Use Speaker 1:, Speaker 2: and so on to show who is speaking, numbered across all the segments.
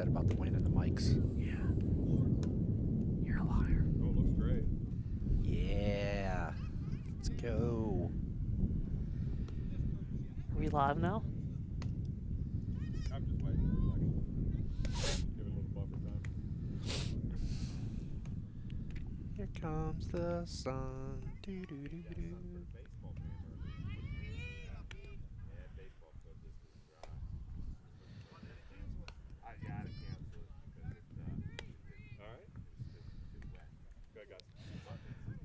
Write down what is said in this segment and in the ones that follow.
Speaker 1: said about the wind and the mics.
Speaker 2: Yeah. You're a liar.
Speaker 3: Oh, it looks great.
Speaker 1: Yeah. Let's go.
Speaker 2: Are we live now?
Speaker 3: I'm just waiting for a second. Give it a little buffer time.
Speaker 1: Here comes the sun. Do, do, do, do.
Speaker 3: Baseball game earlier. Yeah, baseball club this is dry. I gotta cancel it because it's all right. It's wet. Good guys.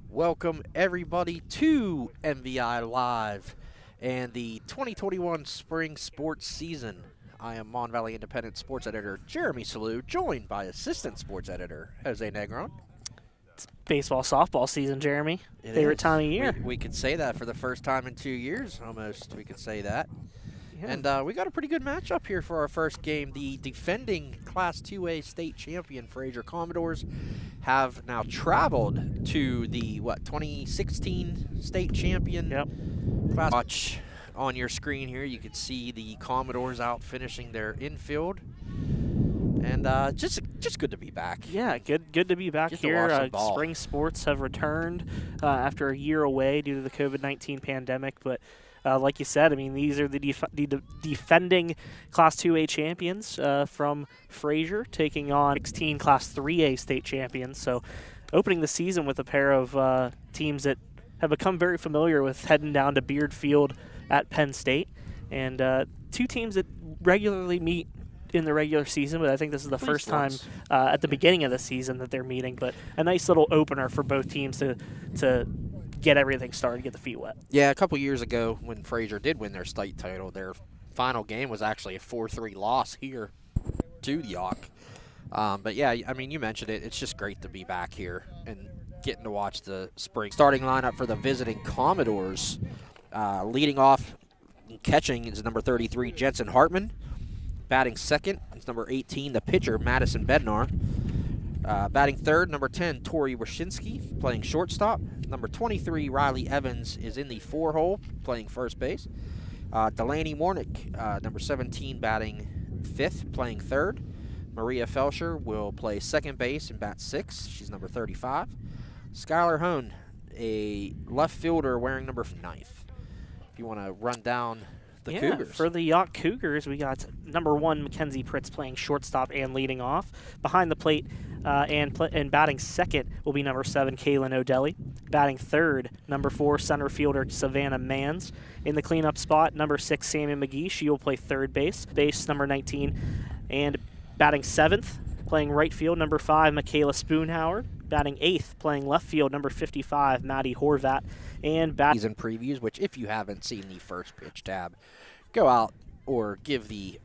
Speaker 1: Welcome everybody to MVI Live and the 2021 spring sports season. I am Mon Valley Independent Sports Editor Jeremy Salou, joined by Assistant Sports Editor Jose Negron.
Speaker 2: It's baseball, softball season, Jeremy.
Speaker 1: It
Speaker 2: Favorite
Speaker 1: is.
Speaker 2: time of year.
Speaker 1: We could say that for the first time in 2 years, almost. We could say that.
Speaker 2: Yeah.
Speaker 1: And we got a pretty good matchup here for our first game. The defending Class 2A state champion Frazier Commodores have now traveled to the, 2016 state champion class. Watch on your screen here, you can see the Commodores out finishing their infield. And just good to be back.
Speaker 2: Yeah, good to be back
Speaker 1: Just to
Speaker 2: here.
Speaker 1: watch some ball.
Speaker 2: Spring sports have returned after a year away due to the COVID-19 pandemic. But like you said, I mean, these are the defending Class 2A champions from Frazier, taking on 16 Class 3A state champions. So opening the season with a pair of teams that have become very familiar with heading down to Beard Field at Penn State. And two teams that regularly meet in the regular season, but I think this is the first time at the beginning of the season that they're meeting. But a nice little opener for both teams to get everything started, get the feet wet.
Speaker 1: Yeah, a couple years ago when Frazier did win their state title, their final game was actually a 4-3 loss here to Yough. But yeah, I mean, you mentioned it. It's just great to be back here and getting to watch the spring starting lineup for the visiting Commodores. Leading off and catching is number 33, Jensen Hartman. Batting second is number 18, the pitcher, Madison Bednar. Batting third, number 10, Tori Wyszynski, playing shortstop. Number 23, Riley Evans, is in the four-hole, playing first base. Delaney Mornick, number 17, batting fifth, playing third. Maria Felsher will play second base and bat sixth. She's number 35. Skylar Hone, a left fielder wearing number 9th. If you want to run down the Cougars.
Speaker 2: For the Yough Cougars, we got number 1, Mackenzie Pritz, playing shortstop and leading off. Behind the plate and batting second will be number 7, Kaylin O'Delly. Batting third, number 4, center fielder Savannah Mans. In the cleanup spot, number 6, Sammy McGee. She will play third base. Base number 19. And batting 7th, playing right field, number 5, Michaela Spoonhauer. Batting 8th, playing left field, number 55, Maddie Horvat. And
Speaker 1: season previews, which if you haven't seen the first pitch tab, go out or give the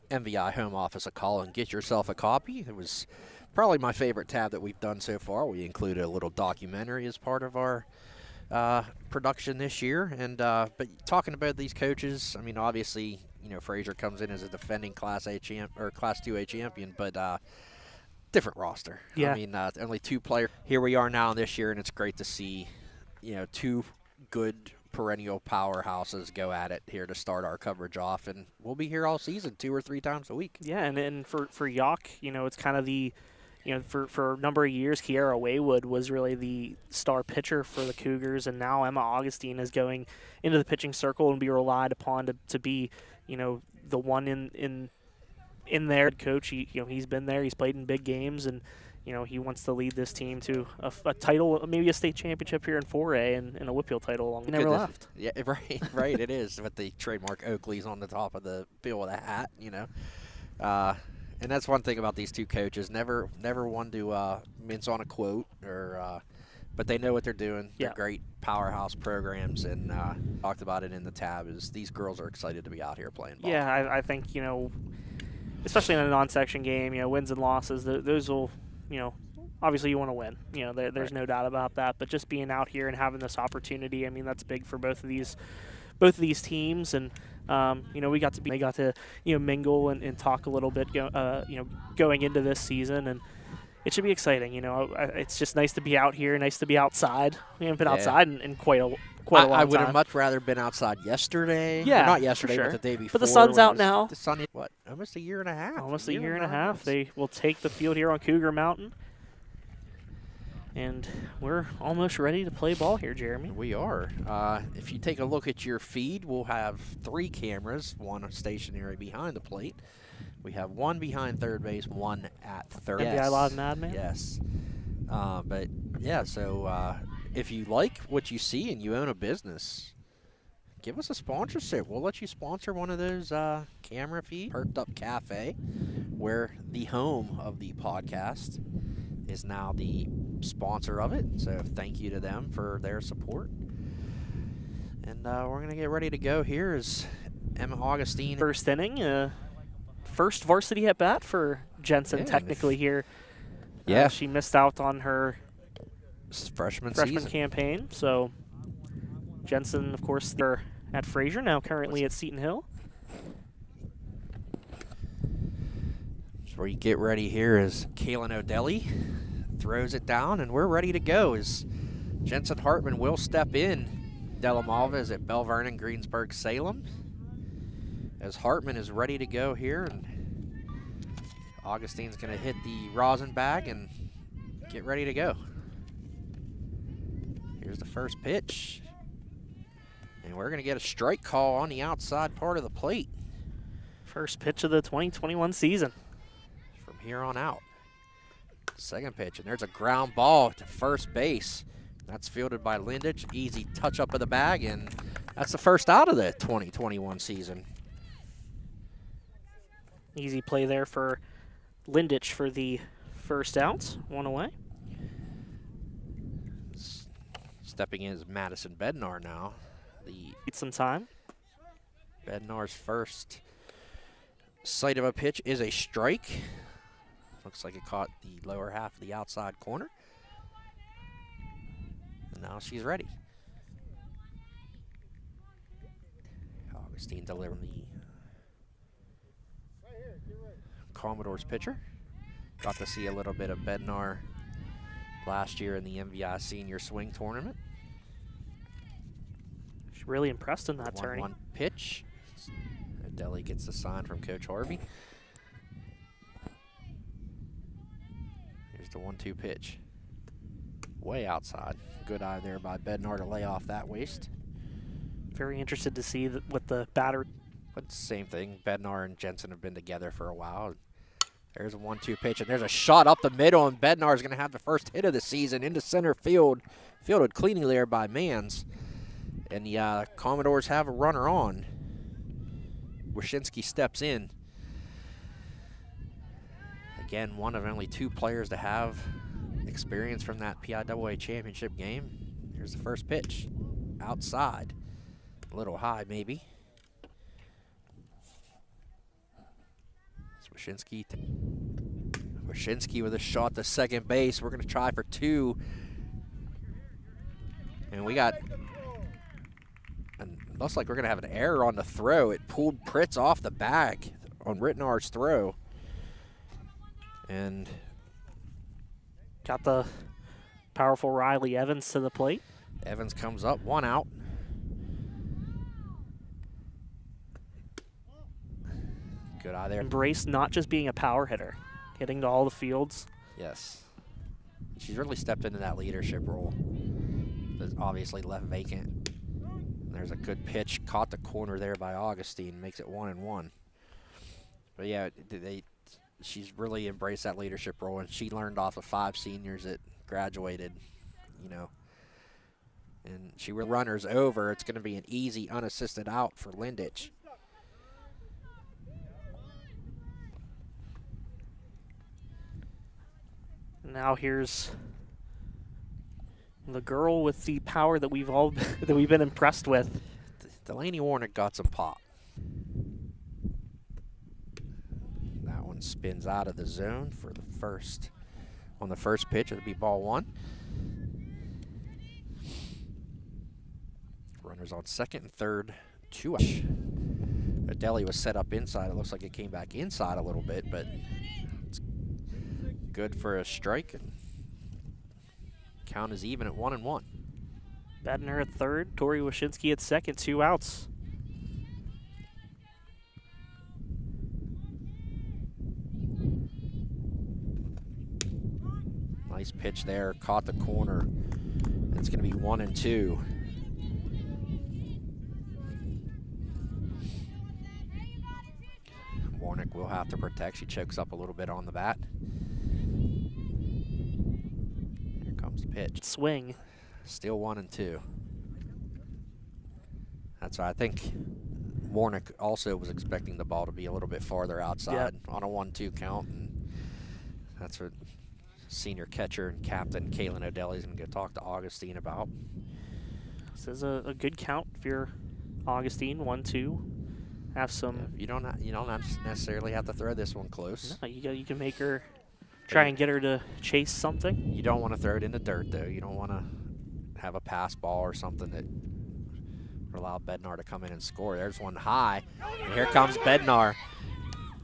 Speaker 1: MVI home office a call and get yourself a copy. It was probably my favorite tab that we've done so far. We included a little documentary as part of our production this year. And but talking about these coaches, I mean, obviously, you know, Frazier comes in as a defending Class A champ or Class 2A champion, but different roster.
Speaker 2: Yeah.
Speaker 1: I mean, only 2 players. Here we are now this year, and it's great to see, you know, 2 good perennial powerhouses go at it here to start our coverage off, and we'll be here all season 2 or 3 times a week.
Speaker 2: Yeah, and for Yough, you know, it's kind of the, you know, for a number of years, Kiara Waywood was really the star pitcher for the Cougars, and now Emma Augustine is going into the pitching circle and be relied upon to be, you know, the one in there. Coach, he's been there, he's played in big games, and you know, he wants to lead this team to a title, maybe a state championship here in 4A and a Whippeal title along. He never left.
Speaker 1: Yeah, right, it is. With the trademark Oakley's on the top of the bill of the hat, you know. And that's one thing about these 2 coaches. Never one to mince on a quote, but they know what they're doing.
Speaker 2: Yeah.
Speaker 1: They're great powerhouse programs, and talked about it in the tab, is these girls are excited to be out here playing ball.
Speaker 2: Yeah, I think, you know, especially in a non-section game, you know, wins and losses, those will, you know, obviously you want to win. You know, there's
Speaker 1: right.
Speaker 2: No doubt about that. But just being out here and having this opportunity, I mean, that's big for both of these teams. And you know, they got to you know, mingle and talk a little bit, you know, going into this season, and it should be exciting. You know, it's just nice to be out here, nice to be outside. We haven't been outside in quite quite a long
Speaker 1: I would
Speaker 2: time.
Speaker 1: have much rather been outside yesterday.
Speaker 2: Yeah,
Speaker 1: Or not
Speaker 2: for
Speaker 1: yesterday,
Speaker 2: sure.
Speaker 1: but the day before.
Speaker 2: But the sun's
Speaker 1: when it
Speaker 2: out
Speaker 1: was
Speaker 2: now.
Speaker 1: The sun, what, almost a year and a half?
Speaker 2: Almost a year and a
Speaker 1: 9
Speaker 2: half.
Speaker 1: months.
Speaker 2: They will take the field here on Cougar Mountain. And we're almost ready to play ball here, Jeremy.
Speaker 1: We are. If you take a look at your feed, we'll have 3 cameras, one stationary behind the plate. We have one behind third base, one at third.
Speaker 2: MVI Live Madman?
Speaker 1: Yes. But, yeah, so if you like what you see and you own a business, give us a sponsorship. We'll let you sponsor one of those camera feeds. Perked Up Cafe, where the home of the podcast is now the sponsor of it. So thank you to them for their support. And we're going to get ready to go here as Emma Augustine.
Speaker 2: First inning, first varsity at bat for Jensen technically here.
Speaker 1: Yeah.
Speaker 2: She missed out on her
Speaker 1: Freshman
Speaker 2: freshman
Speaker 1: season.
Speaker 2: campaign. So Jensen, of course, they're at Frazier, now currently at Seton Hill.
Speaker 1: So where you get ready here is Kaylin O'Delly throws it down, and we're ready to go as Jensen Hartman will step in. Delamalva is at Bell Vernon, Greensburg, Salem. As Hartman is ready to go here, and Augustine's going to hit the rosin bag and get ready to go. Here's the first pitch. And we're going to get a strike call on the outside part of the plate.
Speaker 2: First pitch of the 2021 season.
Speaker 1: From here on out. Second pitch, and there's a ground ball to first base. That's fielded by Lindich. Easy touch up of the bag, and that's the first out of the 2021 season.
Speaker 2: Easy play there for Lindich for the first out. One away.
Speaker 1: Stepping in is Madison Bednar now.
Speaker 2: Need some time.
Speaker 1: Bednar's first sight of a pitch is a strike. Looks like it caught the lower half of the outside corner. And now she's ready. Augustine delivering the Commodores pitcher. Got to see a little bit of Bednar last year in the MVI Senior Swing Tournament.
Speaker 2: She's really impressed in that
Speaker 1: 1-1
Speaker 2: turning.
Speaker 1: pitch. Deli gets the sign from Coach Harvey. Here's the 1-2 pitch. Way outside. Good eye there by Bednar to lay off that waste.
Speaker 2: Very interested to see what the batter.
Speaker 1: But same thing. Bednar and Jensen have been together for a while. There's a 1-2 pitch, and there's a shot up the middle, and Bednar is going to have the first hit of the season into center field. Fielded cleanly there by Mans. And the Commodores have a runner on. Wyszynski steps in. Again, one of only 2 players to have experience from that PIAA championship game. Here's the first pitch. Outside. A little high, maybe. Wyszynski with a shot to second base. We're going to try for 2. And we got, and looks like we're going to have an error on the throw. It pulled Pritz off the bag on Rittenar's throw. And
Speaker 2: Got the powerful Riley Evans to the plate.
Speaker 1: Evans comes up, 1 out. Good eye there.
Speaker 2: Embrace not just being a power hitter, hitting to all the fields.
Speaker 1: Yes. She's really stepped into that leadership role. That's obviously left vacant. And there's a good pitch. Caught the corner there by Augustine. Makes it 1-1. But yeah, she's really embraced that leadership role, and she learned off of 5 seniors that graduated, you know. And she runners over. It's going to be an easy, unassisted out for Lindich.
Speaker 2: Now here's the girl with the power that we've all that we've been impressed with.
Speaker 1: Delaney Warnick got some pop. That one spins out of the zone for the first. On the first pitch, it'll be ball 1. Runners on second and third, 2 out. Adeli was set up inside. It looks like it came back inside a little bit, but it's good for a strike, and count is even at 1-1.
Speaker 2: Bednar at third, Tori Wyszynski at second, 2 outs.
Speaker 1: Nice pitch there, caught the corner. It's going to be 1-2. Warnick will have to protect. She chokes up a little bit on the bat. Here comes the pitch.
Speaker 2: Swing.
Speaker 1: Still 1-2. That's right. I think Warnick also was expecting the ball to be a little bit farther outside on a 1-2 count. And that's what senior catcher and captain Kaylin O'Delly is going to go talk to Augustine about.
Speaker 2: This is a good count if you're Augustine, 1-2. Have some.
Speaker 1: You don't necessarily have to throw this one close.
Speaker 2: No, you can make her try and get her to chase something.
Speaker 1: You don't want to throw it in the dirt though. You don't want to have a pass ball or something that would allow Bednar to come in and score. There's one high, and here comes Bednar.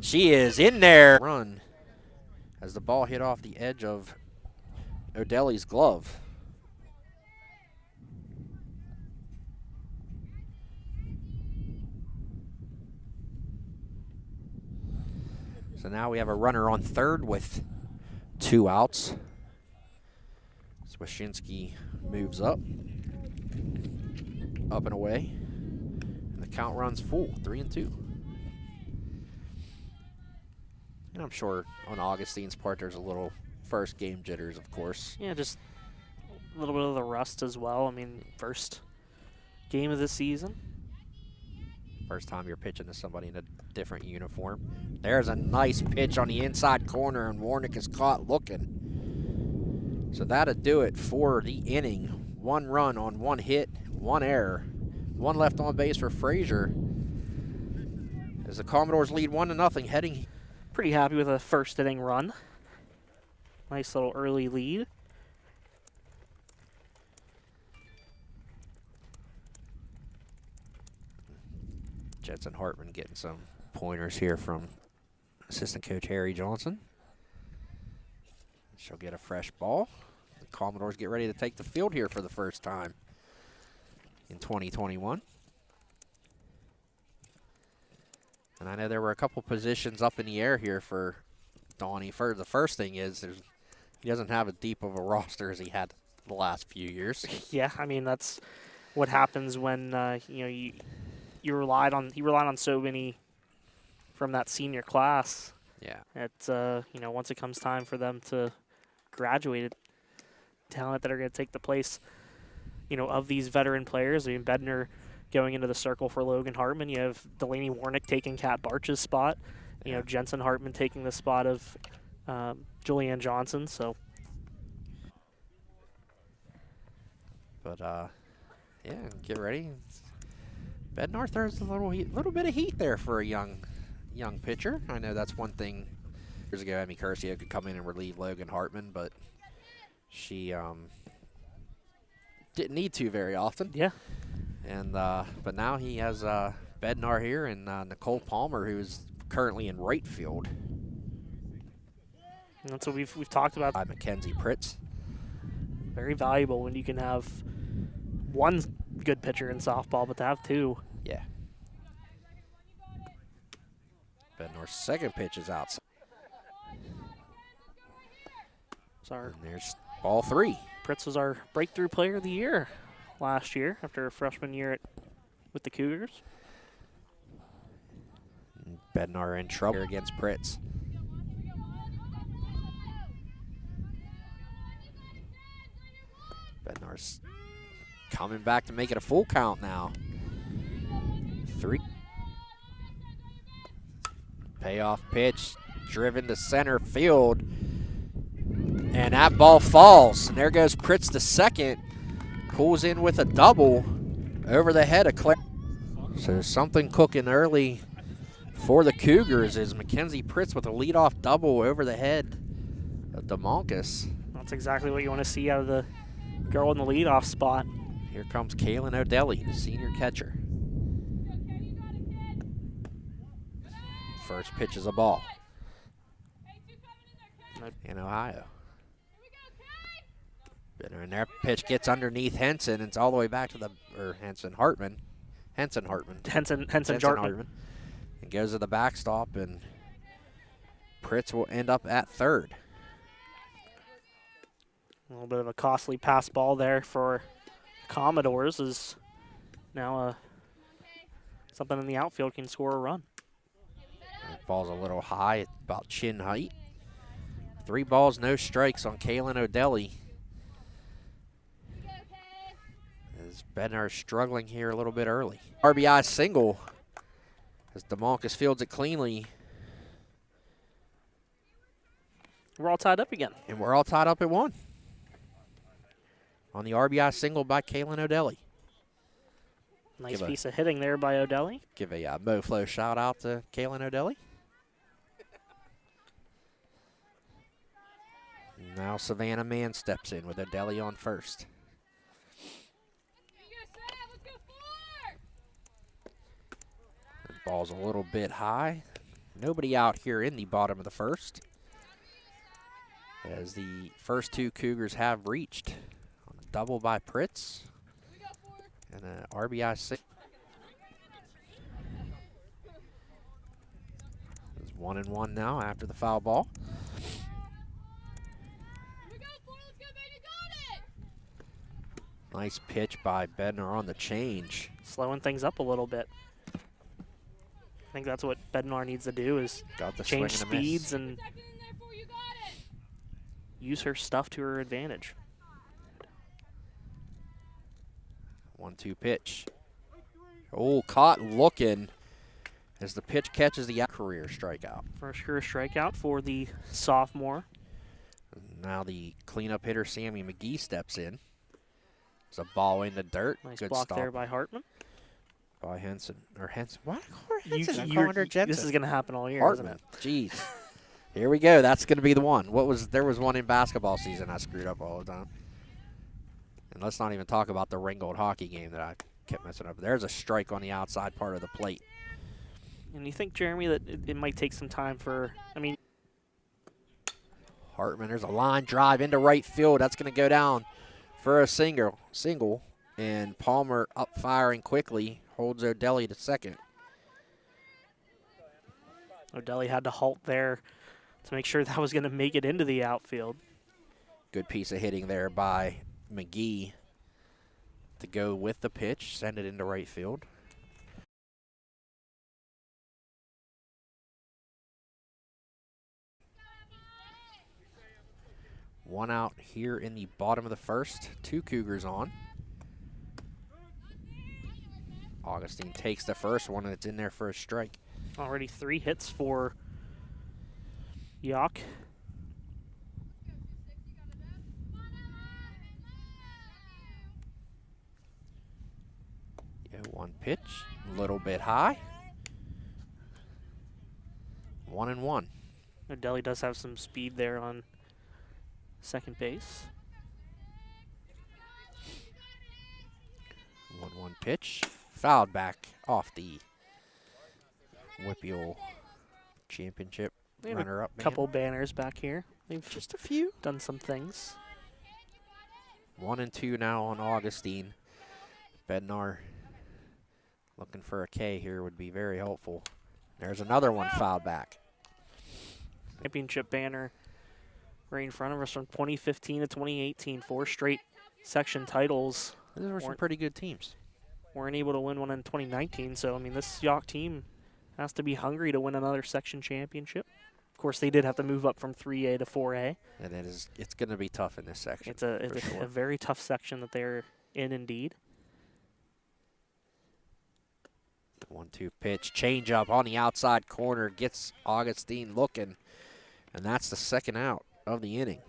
Speaker 1: She is in there. Run as the ball hit off the edge of O'Delly's glove. So now we have a runner on third with 2 outs. Wyszynski moves up and away. And the count runs full, 3-2. And I'm sure on Augustine's part there's a little first game jitters, of course.
Speaker 2: Yeah, just a little bit of the rust as well. I mean, first game of the season.
Speaker 1: First time you're pitching to somebody in a different uniform. There's a nice pitch on the inside corner, and Warnick is caught looking. So that'll do it for the inning. 1 run on 1 hit, 1 error. 1 left on base for Frazier. As the Commodores lead 1-0 heading.
Speaker 2: Pretty happy with a first inning run. Nice little early lead.
Speaker 1: Jensen Hartman getting some pointers here from assistant coach Harry Johnson. She'll get a fresh ball. The Commodores get ready to take the field here for the first time in 2021. And I know there were a couple positions up in the air here for Donnie. The first thing is he doesn't have as deep of a roster as he had the last few years.
Speaker 2: Yeah, I mean that's what happens when he relied on so many from that senior class.
Speaker 1: Yeah.
Speaker 2: Once it comes time for them to graduate, talent that are going to take the place, of these veteran players. I mean, Bednar going into the circle for Logan Hartman. You have Delaney Warnick taking Kat Barch's spot. Jensen Hartman taking the spot of Julianne Johnson. So.
Speaker 1: But get ready. Bednar throws a little bit of heat there for a young pitcher. I know that's one thing. Years ago, Emmy Curcio could come in and relieve Logan Hartman, but she didn't need to very often.
Speaker 2: Yeah.
Speaker 1: And but now he has Bednar here and Nicole Palmer, who is currently in right field.
Speaker 2: And that's what we've talked about.
Speaker 1: Mackenzie Pritz.
Speaker 2: Very valuable when you can have one good pitcher in softball, but to have 2.
Speaker 1: Yeah. Bednar's second pitch is outside. And there's ball 3.
Speaker 2: Pritz was our breakthrough player of the year last year after a freshman year with the Cougars.
Speaker 1: Bednar in trouble against Pritz. Bednar's coming back to make it a full count now. 3. Payoff pitch, driven to center field. And that ball falls. And there goes Pritz to second. Pulls in with a double over the head of Claire. So something cooking early for the Cougars is Mackenzie Pritz with a leadoff double over the head of DeMoncus.
Speaker 2: That's exactly what you want to see out of the girl in the leadoff spot.
Speaker 1: Here comes Kaylin O'Delly, the senior catcher. First pitch is a ball. In Ohio. And their pitch gets underneath Henson, and it's all the way back to the, or Hartman.
Speaker 2: Henson
Speaker 1: Jartman.
Speaker 2: Jartman.
Speaker 1: And goes to the backstop, and Pritz will end up at third.
Speaker 2: A little bit of a costly pass ball there for Commodores, is now something in the outfield can score a run.
Speaker 1: The ball's a little high, about chin height. 3 balls, no strikes on Kaylin O'Delly. As Bednar struggling here a little bit early. RBI single as DeMarcus fields it cleanly.
Speaker 2: We're all tied up again.
Speaker 1: And we're all tied up at 1. On the RBI single by Kaylin O'Delly.
Speaker 2: Nice piece of hitting there by O'Delly.
Speaker 1: Give a MoFlo shout out to Kaylin O'Delly. Now Savannah Mann steps in with O'Delly on first. The ball's a little bit high. Nobody out here in the bottom of the first, as the first 2 Cougars have reached. On a double by Pritz and an RBI 6. It's 1-1 now after the foul ball. Nice pitch by Bednar on the change.
Speaker 2: Slowing things up a little bit. I think that's what Bednar needs to do, is change speeds and use her stuff to her advantage.
Speaker 1: 1-2 pitch. Oh, caught looking as the pitch catches the career strikeout.
Speaker 2: First career strikeout for the sophomore.
Speaker 1: Now the cleanup hitter, Sammy McGee, steps in. It's a ball in the dirt.
Speaker 2: Nice
Speaker 1: Good
Speaker 2: block
Speaker 1: stop
Speaker 2: there by Hartman.
Speaker 1: By Henson. Or Henson. Why Henson? I'm
Speaker 2: You're-
Speaker 1: calling her Jensen.
Speaker 2: This is going to happen all year,
Speaker 1: Hartman.
Speaker 2: isn't it?
Speaker 1: Jeez. Here we go. That's going to be the one. There was one in basketball season I screwed up all the time. And let's not even talk about the Ringgold hockey game that I kept messing up. There's a strike on the outside part of the plate.
Speaker 2: And you think, Jeremy, that it might take some time for,
Speaker 1: Hartman, there's a line drive into right field. That's going to go down for a single. And Palmer up firing quickly, holds O'Delly to second.
Speaker 2: O'Delly had to halt there to make sure that was going to make it into the outfield.
Speaker 1: Good piece of hitting there by McGee to go with the pitch, send it into right field. One out here in the bottom of the first. 2 Cougars on. Augustine takes the first one, and it's in there for a strike.
Speaker 2: Already 3 hits for Yough.
Speaker 1: Yeah, 1 pitch, a little bit high. 1-1.
Speaker 2: O'Delly does have some speed there on second base.
Speaker 1: 1-1 pitch, fouled back off the Whippeal Championship runner-up.
Speaker 2: A couple banners back here. They've
Speaker 1: Just a few.
Speaker 2: done some things.
Speaker 1: 1-2 now on Augustine. Bednar looking for a K here would be very helpful. There's another one fouled back.
Speaker 2: Championship banner right in front of us from 2015 to 2018. 4 straight section titles.
Speaker 1: Those were some pretty good teams.
Speaker 2: Weren't able to win one in 2019, so this Yough team has to be hungry to win another section championship. Of course, they did have to move up from 3A to 4A.
Speaker 1: And it's going to be tough in this section.
Speaker 2: It's a very tough section that they're in, indeed.
Speaker 1: 1-2 pitch, change up on the outside corner, gets Augustine looking, and that's the second out of the inning.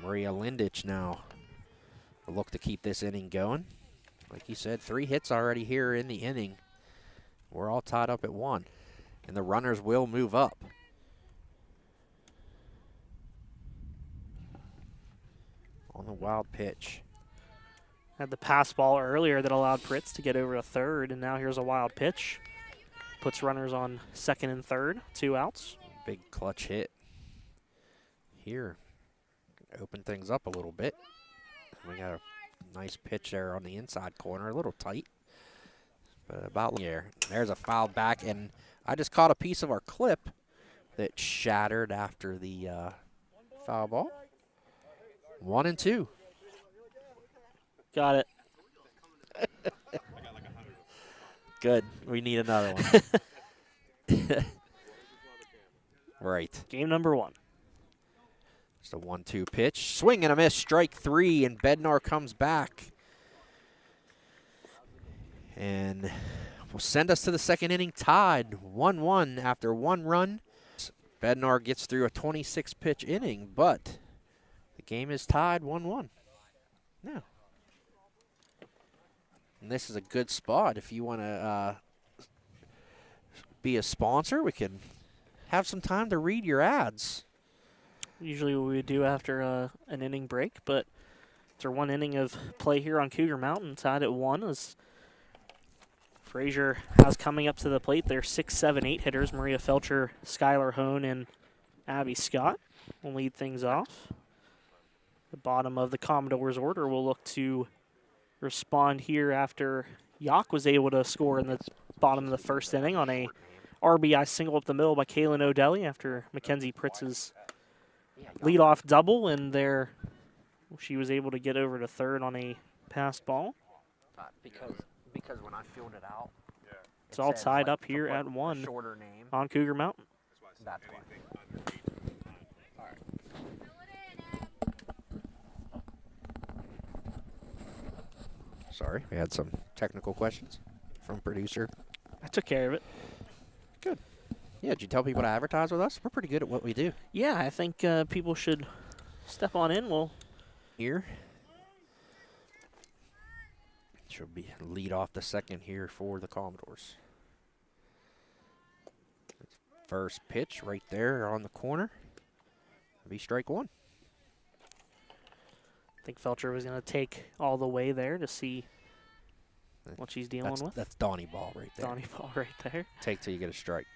Speaker 1: Maria Lindich now will look to keep this inning going. Like you said, 3 hits already here in the inning. We're all tied up at 1, and the runners will move up. On the wild pitch.
Speaker 2: Had the pass ball earlier that allowed Pritz to get over to third, and now here's a wild pitch. Puts runners on second and third, 2 outs.
Speaker 1: Big clutch hit here open things up a little bit. We got a nice pitch there on the inside corner, a little tight. But about here. There's a foul back, and I just caught a piece of our clip that shattered after the foul ball. 1-2.
Speaker 2: Got it.
Speaker 1: Good. We need another one. Right.
Speaker 2: Game number 1.
Speaker 1: Just a 1-2 pitch. Swing and a miss. Strike 3, and Bednar comes back. And will send us to the second inning tied 1-1 after 1 run. Bednar gets through a 26-pitch inning, but the game is tied 1-1. Now, and this is a good spot if you want to be a sponsor. We can have some time to read your ads.
Speaker 2: Usually what we would do after an inning break, but after 1 inning of play here on Cougar Mountain, tied at 1 as Frazier has coming up to the plate. Their 6, 7, 8 hitters, Maria Felcher, Skylar Hone, and Abby Scott will lead things off. The bottom of the Commodores order will look to respond here after Yough was able to score in the bottom of the first inning on a RBI single up the middle by Kaylin O'Delly after Mackenzie Pritz's leadoff double, and there she was able to get over to third on a passed ball.
Speaker 1: Because when I filled it out,
Speaker 2: It's all tied up here at 1
Speaker 1: shorter name.
Speaker 2: on Cougar Mountain.
Speaker 1: That's why. Sorry, we had some technical questions from producer.
Speaker 2: I took care of it.
Speaker 1: Good. Yeah, did you tell people to advertise with us? We're pretty good at what we do.
Speaker 2: Yeah, I think people should step on in. We'll
Speaker 1: Here. Should be lead off the second here for the Commodores. First pitch right there on the corner. That'll be strike 1.
Speaker 2: I think Felcher was going to take all the way there to see what she's dealing with.
Speaker 1: That's Donnie ball right there.
Speaker 2: Donnie ball right there.
Speaker 1: Take till you get a strike.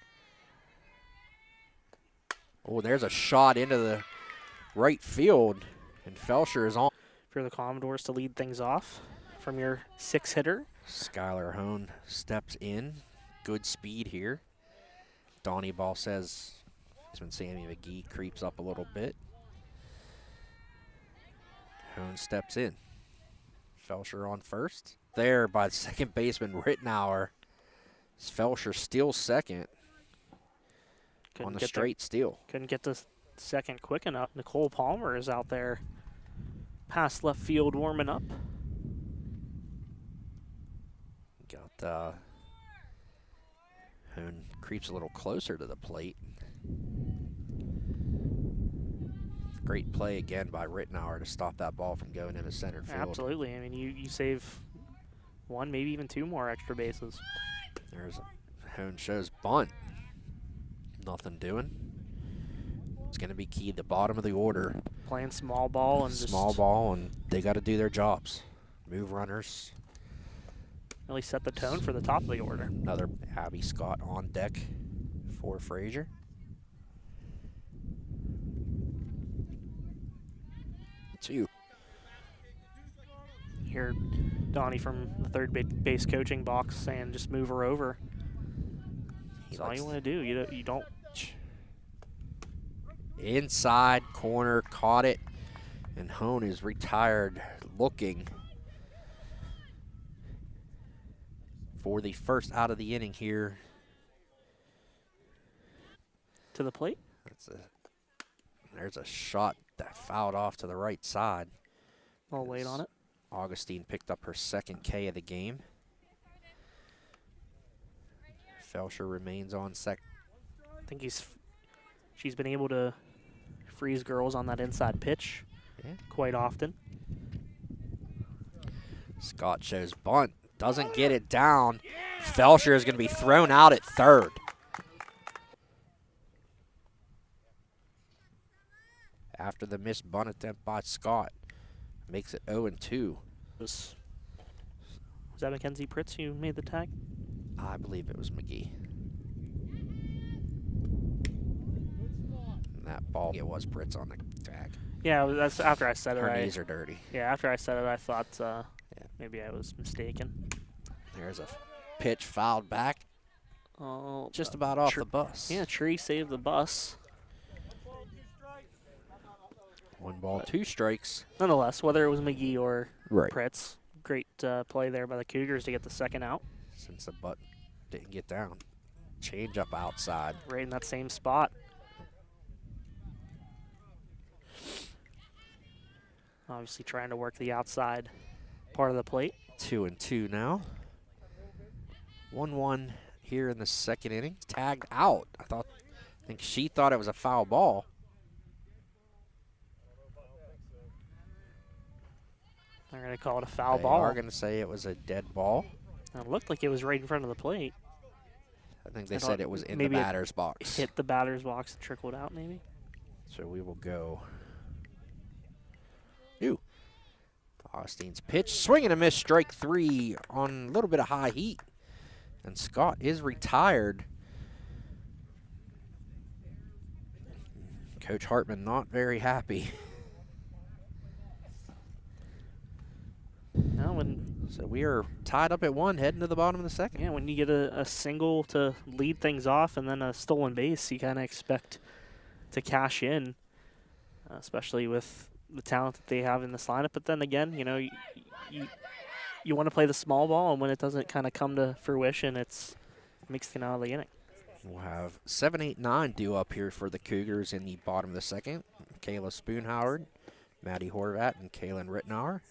Speaker 1: Oh, there's a shot into the right field, and Felcher is on.
Speaker 2: For the Commodores to lead things off from your 6 hitter.
Speaker 1: Skylar Hone steps in. Good speed here. Donnie ball says when Sammy McGee creeps up a little bit. Hone steps in. Felcher on first. There by the second baseman, Rittenauer. Felcher steals second on the straight steal.
Speaker 2: Couldn't get to second quick enough. Nicole Palmer is out there past left field warming up.
Speaker 1: Got Hone creeps a little closer to the plate. Great play again by Rittenauer to stop that ball from going into center field.
Speaker 2: Absolutely. I mean, you save 1, maybe even 2 more extra bases.
Speaker 1: There's a Hone shows bunt. Nothing doing. It's going to be key at the bottom of the order.
Speaker 2: Playing small ball and
Speaker 1: small ball, and they got to do their jobs. Move runners.
Speaker 2: Really set the tone for the top of the order.
Speaker 1: Another Abby Scott on deck for Frazier. Two.
Speaker 2: Hear Donnie from the third base coaching box saying, "Just move her over." That's all you want to do. You don't.
Speaker 1: Inside corner, caught it, and Hone is retired, looking for the first out of the inning here.
Speaker 2: To the plate.
Speaker 1: There's a shot that fouled off to the right side.
Speaker 2: A little late on it.
Speaker 1: Augustine picked up her second K of the game. Felcher remains on second.
Speaker 2: I think she's been able to freeze girls on that inside pitch quite often.
Speaker 1: Scott shows bunt. Doesn't get it down. Felcher is going to be thrown out at third. After the missed bunt attempt by Scott. Makes it 0-2.
Speaker 2: Was that Mackenzie Pritz who made the tag?
Speaker 1: I believe it was McGee. And that ball, it was Pritz on the tag.
Speaker 2: Yeah, that's after I said it.
Speaker 1: Her knees are dirty.
Speaker 2: Yeah, after I said it, I thought maybe I was mistaken.
Speaker 1: There's a pitch fouled back.
Speaker 2: Oh,
Speaker 1: Just about off the bus.
Speaker 2: Yeah, Tree saved the bus.
Speaker 1: 1 ball, 2 strikes.
Speaker 2: Nonetheless, whether it was McGee or
Speaker 1: Right.
Speaker 2: Pritz, great play there by the Cougars to get the second out.
Speaker 1: Since the butt didn't get down. Change up outside.
Speaker 2: Right in that same spot. Obviously trying to work the outside part of the plate.
Speaker 1: 2-2 now. 1-1 here in the second inning. Tagged out. I think she thought it was a foul ball.
Speaker 2: They're going to call it a foul
Speaker 1: They
Speaker 2: ball.
Speaker 1: are going to say it was a dead ball.
Speaker 2: It looked like it was right in front of the plate.
Speaker 1: I think they said it was in the
Speaker 2: maybe
Speaker 1: batter's box.
Speaker 2: Hit the batter's box and trickled out, maybe.
Speaker 1: So we will go. Yough. Augustein's pitch. Swing and a miss. Strike 3 on a little bit of high heat. And Scott is retired. Coach Hartman not very happy. So we are tied up at 1, heading to the bottom of the second.
Speaker 2: Yeah, when you get a single to lead things off and then a stolen base, you kind of expect to cash in, especially with the talent that they have in this lineup. But then again, you know, you want to play the small ball, and when it doesn't kind of come to fruition, it makes the out of the inning.
Speaker 1: We'll have 7, 8, 9 due up here for the Cougars in the bottom of the second. Kayla Spoonhoward, Maddie Horvat, and Kaylin Rittenauer.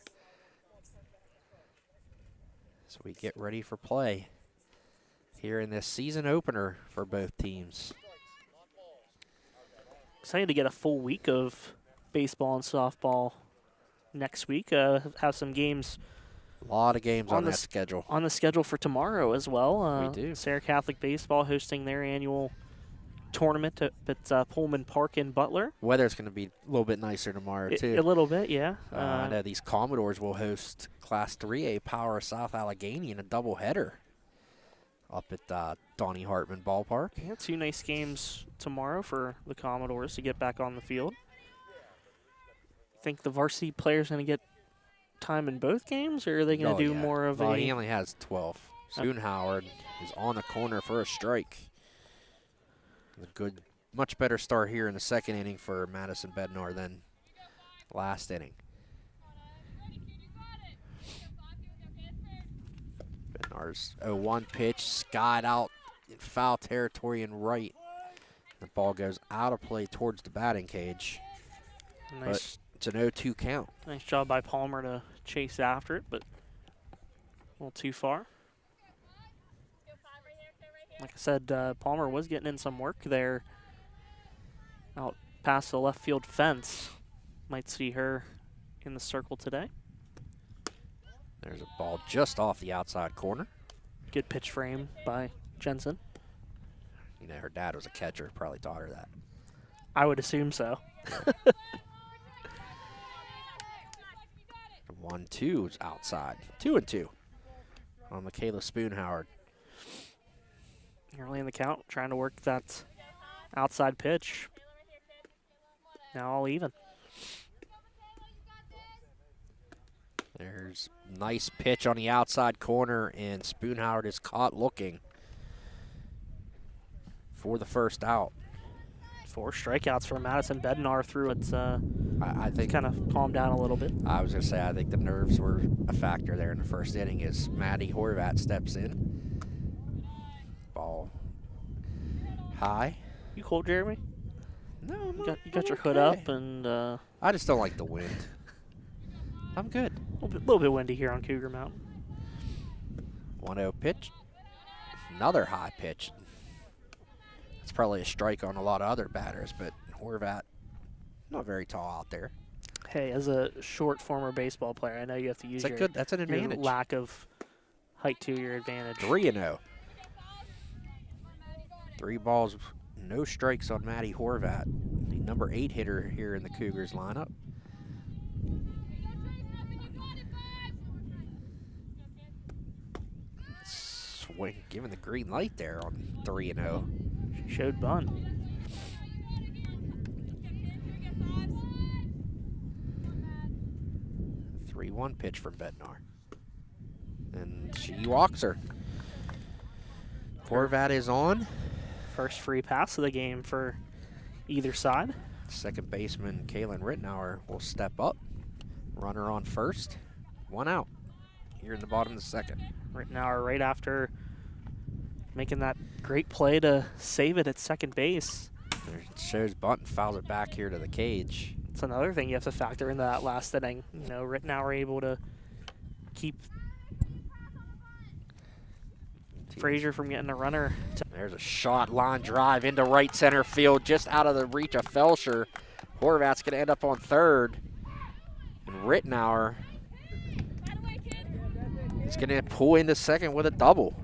Speaker 1: So we get ready for play here in this season opener for both teams.
Speaker 2: Excited to get a full week of baseball and softball next week. Have some games.
Speaker 1: A lot of games on that schedule.
Speaker 2: On the schedule for tomorrow as well.
Speaker 1: We do.
Speaker 2: Sarah Catholic Baseball hosting their annual tournament at Pullman Park in Butler.
Speaker 1: Weather's going to be a little bit nicer tomorrow, too.
Speaker 2: A little bit, yeah.
Speaker 1: I know these Commodores will host Class 3A Power of South Allegheny in a doubleheader up at Donnie Hartman Ballpark.
Speaker 2: Yeah, 2 nice games tomorrow for the Commodores to get back on the field. Think the varsity players going to get time in both games, or are they going to do more of
Speaker 1: a... he only has 12. Spoonhoward is on the corner for a strike. A good, much better start here in the second inning for Madison Bednar than last inning. Bednar's 0-1 pitch, skied out in foul territory and right. The ball goes out of play towards the batting cage.
Speaker 2: Nice.
Speaker 1: But it's an 0-2 count.
Speaker 2: Nice job by Palmer to chase after it, but a little too far. Like I said, Palmer was getting in some work there out past the left field fence. Might see her in the circle today.
Speaker 1: There's a ball just off the outside corner.
Speaker 2: Good pitch frame by Jensen.
Speaker 1: You know, her dad was a catcher, probably taught her that.
Speaker 2: I would assume so.
Speaker 1: 1-2 is outside. 2-2 on Michaela Spoonhoward.
Speaker 2: Early in the count, trying to work that outside pitch. Now all even.
Speaker 1: There's nice pitch on the outside corner, and Spoonhoward is caught looking for the first out.
Speaker 2: 4 strikeouts for Madison Bednar through its
Speaker 1: I think
Speaker 2: kind of calmed down a little bit.
Speaker 1: I was going to say, I think the nerves were a factor there in the first inning as Maddie Horvat steps in. Ball high.
Speaker 2: You cold, Jeremy?
Speaker 1: No,
Speaker 2: you got your hood up, and
Speaker 1: I just don't like the wind. I'm good.
Speaker 2: A little bit windy here on Cougar Mountain.
Speaker 1: 1-0 pitch. Another high pitch. It's probably a strike on a lot of other batters, but Horvat not very tall out there.
Speaker 2: Hey, as a short former baseball player, I know you have to use
Speaker 1: that's an advantage.
Speaker 2: Your lack of height to your advantage.
Speaker 1: 3-0. 3 balls, no strikes on Maddie Horvat, the number 8 hitter here in the Cougars lineup. Swing, giving the green light there on 3-0.
Speaker 2: She showed bunt.
Speaker 1: 3-1 pitch from Bednar. And she walks her. Horvat is on.
Speaker 2: First free pass of the game for either side.
Speaker 1: Second baseman Kaylin Rittenauer will step up. Runner on first. 1 out. Here in the bottom of the second.
Speaker 2: Rittenauer right after making that great play to save it at second base.
Speaker 1: There it shows bunt and fouls it back here to the cage.
Speaker 2: It's another thing you have to factor into that last inning. You know, Rittenauer able to keep Frazier from getting a runner.
Speaker 1: There's a shot, line drive into right center field, just out of the reach of Felsher. Horvat's going to end up on third. And Rittenauer is going to pull into second with a double.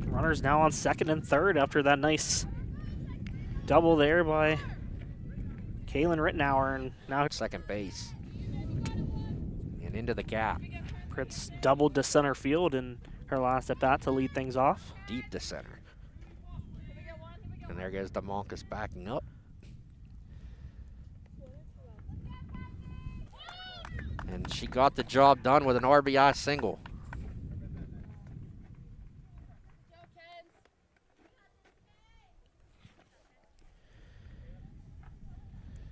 Speaker 2: Runners now on second and third after that nice double there by Kaylin Rittenauer. And now
Speaker 1: Second base. And into the gap.
Speaker 2: Pritz doubled to center field in her last at bat to lead things off.
Speaker 1: Deep to center. And there goes DeMonkus backing up. And she got the job done with an RBI single.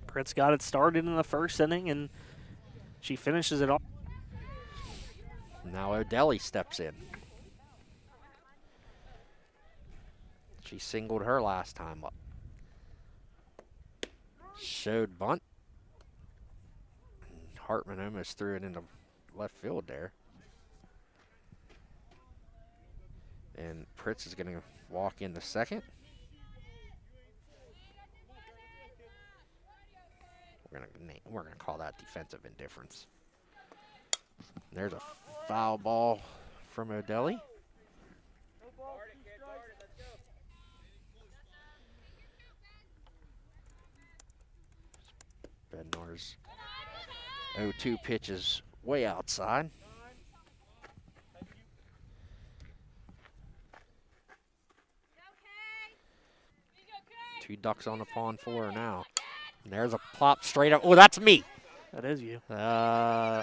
Speaker 2: Pritz got it started in the first inning, and she finishes it off.
Speaker 1: Now O'Delly steps in. She singled her last time up. Showed bunt. And Hartman almost threw it into left field there. And Pritz is going to walk into second. We're gonna call that defensive indifference. There's a foul ball from O'Delly. Bednar's 0-2 pitch is way outside. Two ducks on the pond for her now. And there's a plop straight up. Oh, that's me.
Speaker 2: That is you.
Speaker 1: Oh,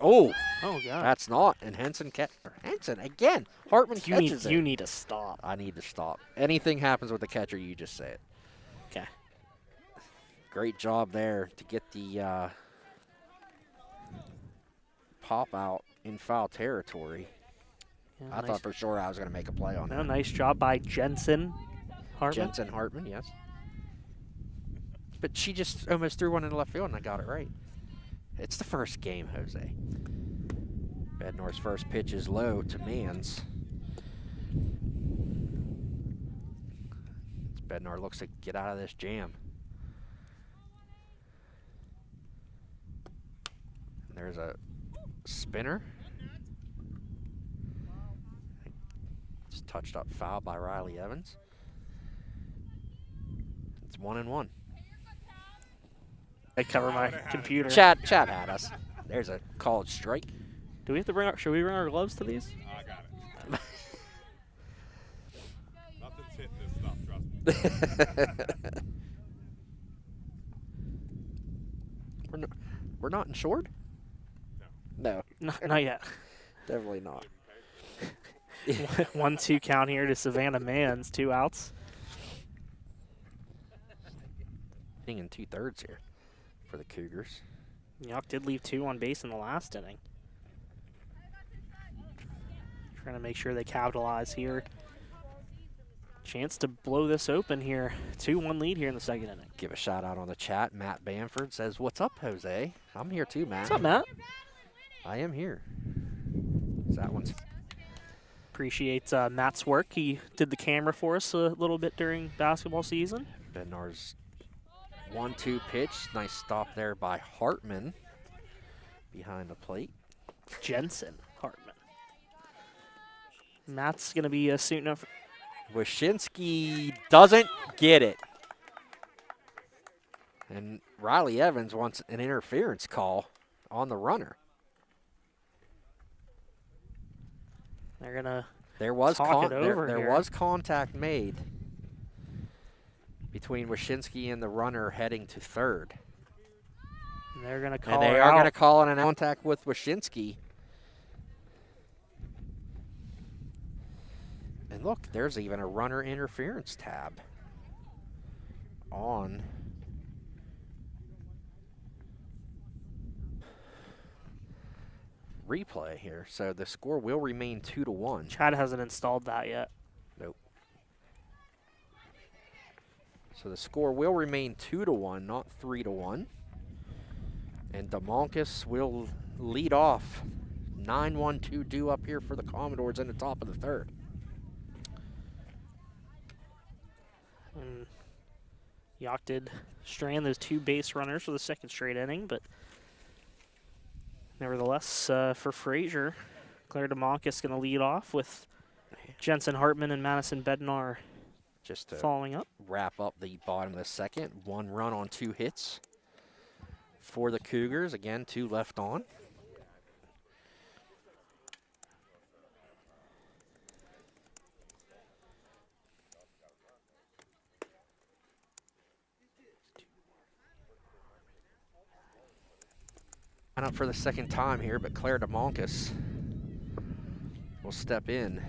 Speaker 2: Oh, God.
Speaker 1: that's not. And Henson again. Hartman catches it.
Speaker 2: You need to stop.
Speaker 1: I need to stop. Anything happens with the catcher, you just say it.
Speaker 2: Okay.
Speaker 1: Great job there to get the pop out in foul territory.
Speaker 2: Yeah,
Speaker 1: I thought for sure I was going to make a play on that.
Speaker 2: Nice job by Jensen Hartman.
Speaker 1: Jensen Hartman, yes. But she just almost threw one into left field, and I got it right. It's the first game, Jose. Bednar's first pitch is low to Mans. Bednar looks to get out of this jam. And there's a spinner. Just touched up foul by Riley Evans. It's 1-1.
Speaker 2: I cover my computer.
Speaker 1: Chad had us. There's a called strike.
Speaker 2: Do we have to bring our? Should we bring our gloves to these?
Speaker 3: I got it. Nothing's hitting this stuff, trust me.
Speaker 1: We're not insured? No.
Speaker 2: Not yet.
Speaker 1: Definitely not.
Speaker 2: 1-2 count here to Savannah Mans. 2 outs.
Speaker 1: Hitting in 2/3 here for the Cougars.
Speaker 2: Yough did leave 2 on base in the last inning. Trying to make sure they capitalize here. Chance to blow this open here. 2-1 lead here in the second inning.
Speaker 1: Give a shout out on the chat. Matt Bamford says, "What's up, Jose?" I'm here too, Matt.
Speaker 2: What's up, Matt?
Speaker 1: I am here. That one's
Speaker 2: Appreciate Matt's work. He did the camera for us a little bit during basketball season.
Speaker 1: Bednar's 1-2 pitch. Nice stop there by Hartman behind the plate.
Speaker 2: Jensen Hartman. Matt's going to be suiting up.
Speaker 1: Wyszynski doesn't get it. And Riley Evans wants an interference call on the runner.
Speaker 2: They're going to
Speaker 1: There was
Speaker 2: talk it over
Speaker 1: there
Speaker 2: here.
Speaker 1: was contact made between Wyszynski and the runner heading to third.
Speaker 2: And they're going to call
Speaker 1: And they
Speaker 2: her
Speaker 1: are
Speaker 2: out.
Speaker 1: going to call an contact with Wyszynski. And look, there's even a runner interference tab on. Replay here, so the score will remain 2-1.
Speaker 2: Chad hasn't installed that yet.
Speaker 1: Nope. So the score will remain 2-1, not 3-1. And DeMoncus will lead off. 9-1-2 due up here for the Commodores in the top of the third.
Speaker 2: And Yough did strand those 2 base runners for the second straight inning, but nevertheless, for Frazier, Claire DeMoncus going to lead off with Jensen Hartman and Madison Bednar
Speaker 1: Just to
Speaker 2: following up.
Speaker 1: wrap up the bottom of the second. 1 run on 2 hits for the Cougars. Again, 2 left on. Up for the second time here, but Claire DeMoncus will step in.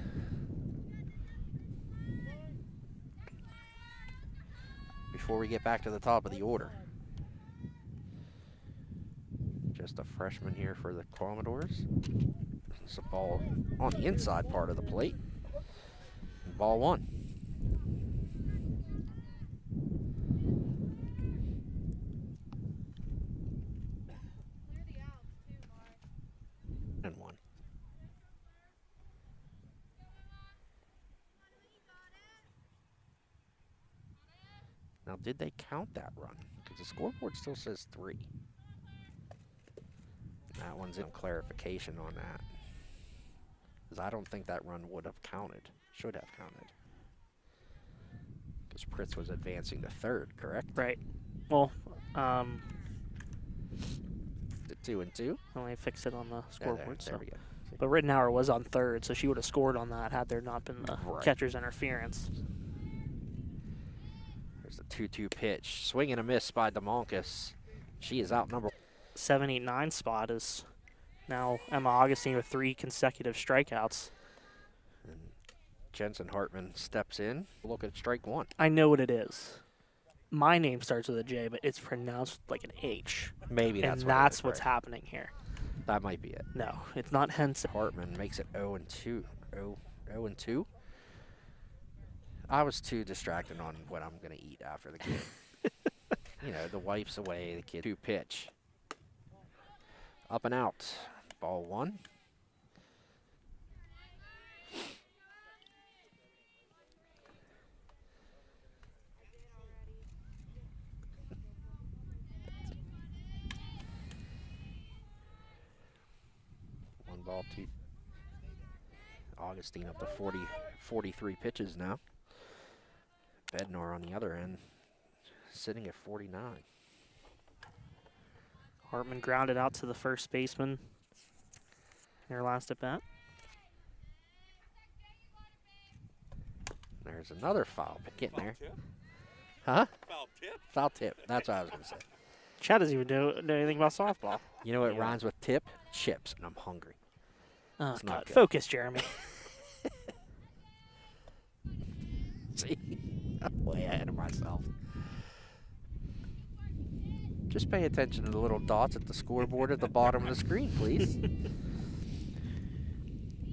Speaker 1: Before we get back to the top of the order. Just a freshman here for the Commodores. It's a ball on the inside part of the plate. Ball 1. And 1. Now, did they count that run? Because the scoreboard still says 3. That one's in clarification on that. Because I don't think that run would have counted. Should have counted. Because Pritz was advancing to third, correct?
Speaker 2: Right. Well,
Speaker 1: The 2-2.
Speaker 2: let me fix it on the scoreboard.
Speaker 1: There we go.
Speaker 2: But Rittenauer was on third, so she would have scored on that had there not been the
Speaker 1: Right.
Speaker 2: catcher's interference.
Speaker 1: There's the 2-2 pitch. Swing and a miss by DeMoncus. She is out number
Speaker 2: 7, 8, 9 spot is now Emma Augustine with 3 consecutive strikeouts.
Speaker 1: And Jensen Hartman steps in. Look at strike 1.
Speaker 2: I know what it is. My name starts with a J, but it's pronounced like an H.
Speaker 1: Maybe
Speaker 2: And
Speaker 1: that's
Speaker 2: that's
Speaker 1: what it
Speaker 2: what's
Speaker 1: is, right.
Speaker 2: happening here.
Speaker 1: That might be it.
Speaker 2: No, it's not Henson.
Speaker 1: Hartman makes it 0-2. 0-2. I was too distracted on what I'm going to eat after the game. You know, the wife's away, the kid. 2 pitch. Up and out. Ball 1. One ball, 2. Augustine up to 43 pitches now. Bednar on the other end, sitting at 49.
Speaker 2: Hartman grounded out to the first baseman in her last at bat.
Speaker 1: There's another foul, but getting there.
Speaker 3: Tip?
Speaker 1: Huh?
Speaker 3: Foul tip?
Speaker 1: Foul tip. That's what I was going to say.
Speaker 2: Chad doesn't even know anything about softball.
Speaker 1: You know what
Speaker 2: Yeah.
Speaker 1: rhymes with tip? Chips, and I'm hungry.
Speaker 2: Oh,
Speaker 1: It's not
Speaker 2: God.
Speaker 1: good.
Speaker 2: Focus, Jeremy.
Speaker 1: See? I'm way ahead of myself. Just pay attention to the little dots at the scoreboard at the bottom of the screen, please.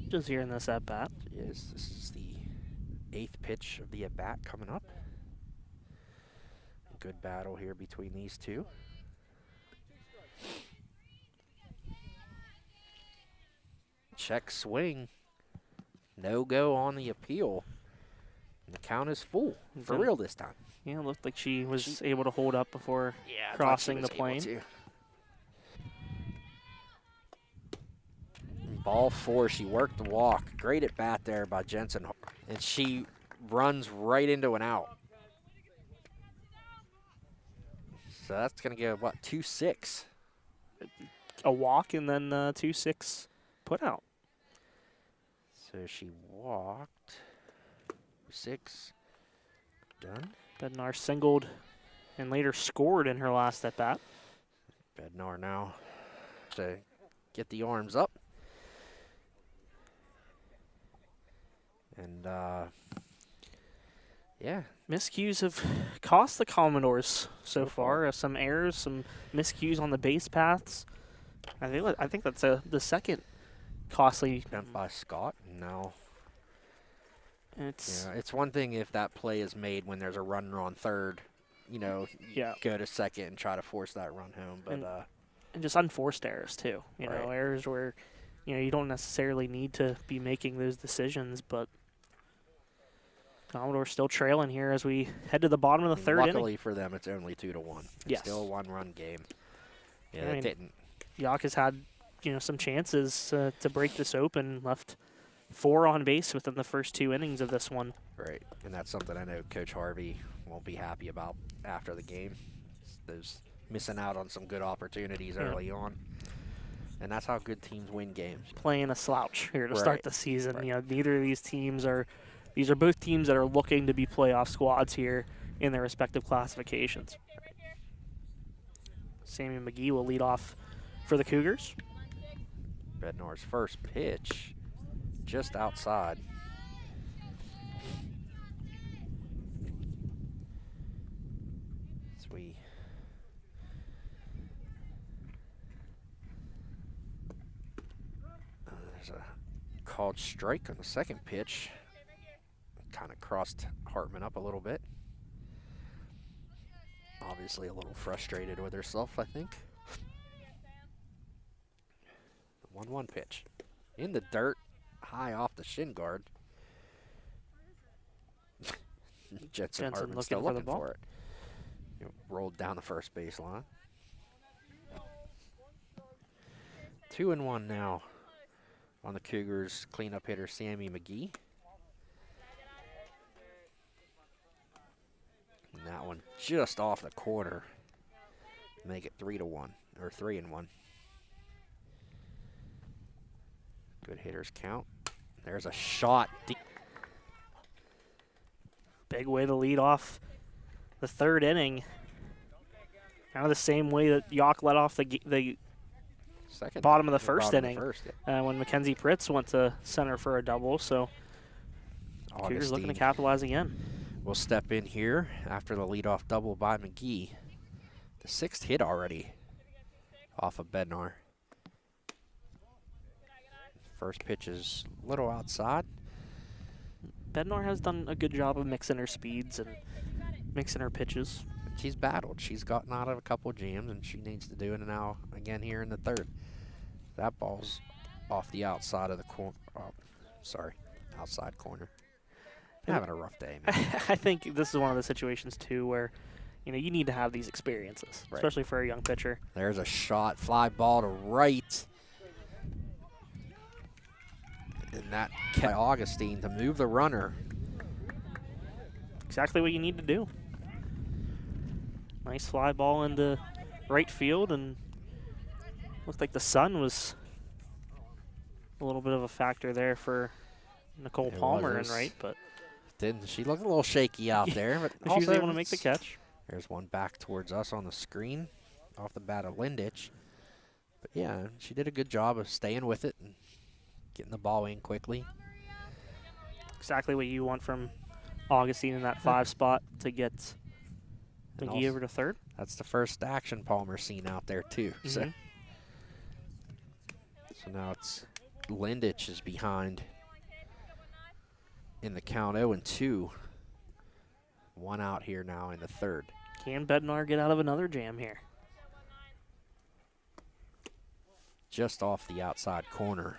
Speaker 2: Just here in this at bat.
Speaker 1: Yes, this is the 8th pitch of the at-bat coming up. Good battle here between these two. Check swing. No go on the appeal. And the count is full. For
Speaker 2: Good.
Speaker 1: real this time.
Speaker 2: Yeah, it looked like she was able to hold up before
Speaker 1: Yeah,
Speaker 2: crossing the plane.
Speaker 1: Ball 4, she worked the walk. Great at bat there by Jensen. And she runs right into an out. So that's going to go, what, 2-6?
Speaker 2: A walk and then 2-6 put out.
Speaker 1: So she walked. 6. Done.
Speaker 2: Bednar singled and later scored in her last at bat.
Speaker 1: Bednar now to get the arms up. And, yeah.
Speaker 2: Miscues have cost the Commodores so far. Some errors, some miscues on the base paths. I think that's the second costly.
Speaker 1: Bent by Scott. No.
Speaker 2: It's
Speaker 1: It's one thing if that play is made when there's a runner on third. Go to second and try to force that run home. But
Speaker 2: and just unforced errors too. Errors where you don't necessarily need to be making those decisions, but Commodore's still trailing here as we head to the bottom of the third inning.
Speaker 1: Luckily for them, it's only 2-1. It's
Speaker 2: Yes.
Speaker 1: still a one-run game. Yeah,
Speaker 2: I mean,
Speaker 1: didn't.
Speaker 2: Yough has had some chances to break this open. Left 4 on base within the first 2 innings of this one.
Speaker 1: Right, and that's something I know Coach Harvey won't be happy about after the game. Those missing out on some good opportunities early on. And that's how good teams win games.
Speaker 2: Playing a slouch here to start the season.
Speaker 1: Right.
Speaker 2: Neither of these teams are. These are both teams that are looking to be playoff squads here in their respective classifications. Sammy McGee will lead off for the Cougars.
Speaker 1: Bednar's first pitch, just outside. As we there's a called strike on the second pitch. Kind of crossed Hartman up a little bit. Obviously a little frustrated with herself, I think. The 1-1 pitch. In the dirt, high off the shin guard. Jensen Hartman
Speaker 2: looking
Speaker 1: still
Speaker 2: for the
Speaker 1: looking
Speaker 2: ball.
Speaker 1: for it. Rolled down the first baseline. 2-1 now on the Cougars cleanup hitter Sammy McGee. And that one just off the corner. Make it 3-1 or 3-1. Good hitters count. There's a shot.
Speaker 2: Big way to lead off the third inning. Kind of the same way that Yough led off the
Speaker 1: Second.
Speaker 2: bottom of the first
Speaker 1: Bottom of
Speaker 2: inning
Speaker 1: the first, yeah.
Speaker 2: when Mackenzie Pritz went to center for a double. So Cougars looking to
Speaker 1: Augustine
Speaker 2: capitalize again.
Speaker 1: will step in here after the leadoff double by McGee. The 6th hit already off of Bednar. First pitch is a little outside.
Speaker 2: Bednar has done a good job of mixing her speeds and mixing her pitches.
Speaker 1: She's battled. She's gotten out of a couple jams, and she needs to do it now again here in the third. That ball's off the outside of the corner. Oh, sorry, outside corner. Having a rough day, man.
Speaker 2: I think this is one of the situations, too, where you need to have these experiences,
Speaker 1: Right.
Speaker 2: especially for a young pitcher.
Speaker 1: There's a shot, fly ball to right. And that kept Augustine to move the runner.
Speaker 2: Exactly what you need to do. Nice fly ball into right field, and looked like the sun was a little bit of a factor there for Nicole
Speaker 1: It
Speaker 2: Palmer
Speaker 1: was.
Speaker 2: in right, but
Speaker 1: Didn't she looked a little shaky out there, but
Speaker 2: she was
Speaker 1: also
Speaker 2: able to make the catch.
Speaker 1: There's one back towards us on the screen off the bat of Lindich. But yeah, she did a good job of staying with it and getting the ball in quickly.
Speaker 2: Exactly what you want from Augustine in that 5 spot to get
Speaker 1: And
Speaker 2: McGee
Speaker 1: also-
Speaker 2: over to third.
Speaker 1: That's the first action Palmer's seen out there too.
Speaker 2: Mhm.
Speaker 1: So now it's Lindich is behind in the count 0-2. 1 out here now in the third.
Speaker 2: Can Bednar get out of another jam here?
Speaker 1: Just off the outside corner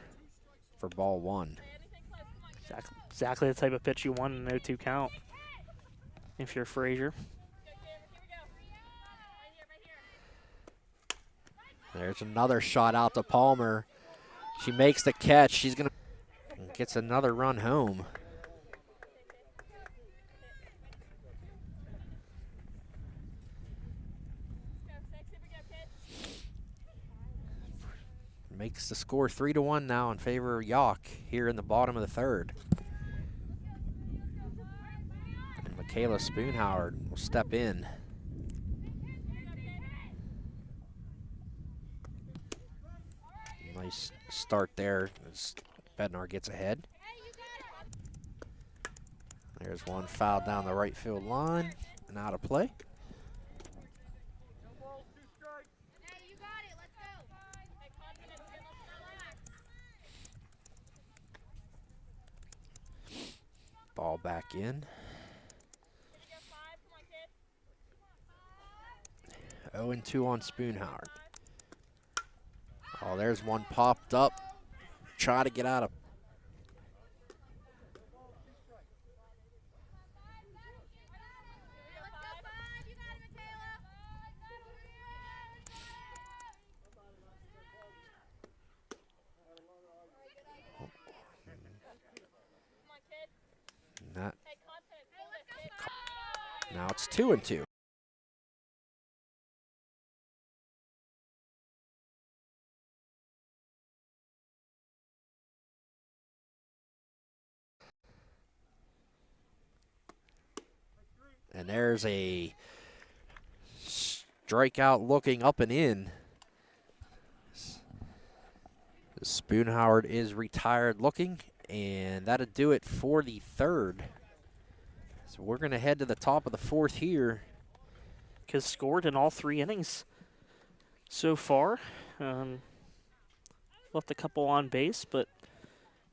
Speaker 1: for ball 1.
Speaker 2: Exactly the type of pitch you want in an 0-2 count if you're Frazier.
Speaker 1: There's another shot out to Palmer. She makes the catch. She's going to gets another run home. Makes the score 3-1 now in favor of Yough here in the bottom of the third. And Michaela Spoonhoward will step in. Nice start there as Bednar gets ahead. There's one foul down the right field line and out of play. Ball back in. 0-2 on Spoonhauer. Oh, there's one popped up. Try to get out of. Not. Now it's 2-2. And there's a strikeout looking up and in. Spoonhauer is retired looking, and that'll do it for the third. So we're going to head to the top of the fourth here.
Speaker 2: Has scored in all 3 innings so far. Left a couple on base, but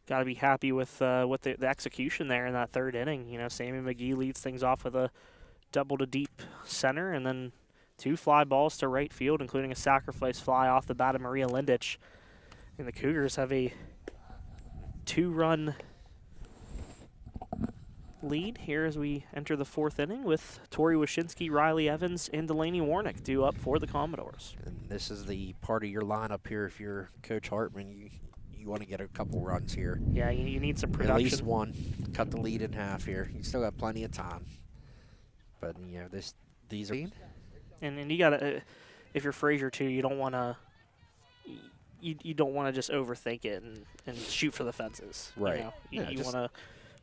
Speaker 2: got to be happy with the execution there in that 3rd inning. You know, Sammy McGee leads things off with a double to deep center, and then 2 fly balls to right field, including a sacrifice fly off the bat of Maria Lindich. And the Cougars have a 2-run lead here as we enter the 4th inning with Tori Wyszynski, Riley Evans, and Delaney Warnick due up for the Commodores.
Speaker 1: And this is the part of your lineup here. If you're Coach Hartman, you want to get a couple runs here.
Speaker 2: Yeah, you need some production.
Speaker 1: At least one. Cut the lead in half here. You still got plenty of time. But, you know, these are.
Speaker 2: And you got to, if you're Frazier too, you don't want to. You don't want to just overthink it and shoot for the fences.
Speaker 1: Right.
Speaker 2: You want to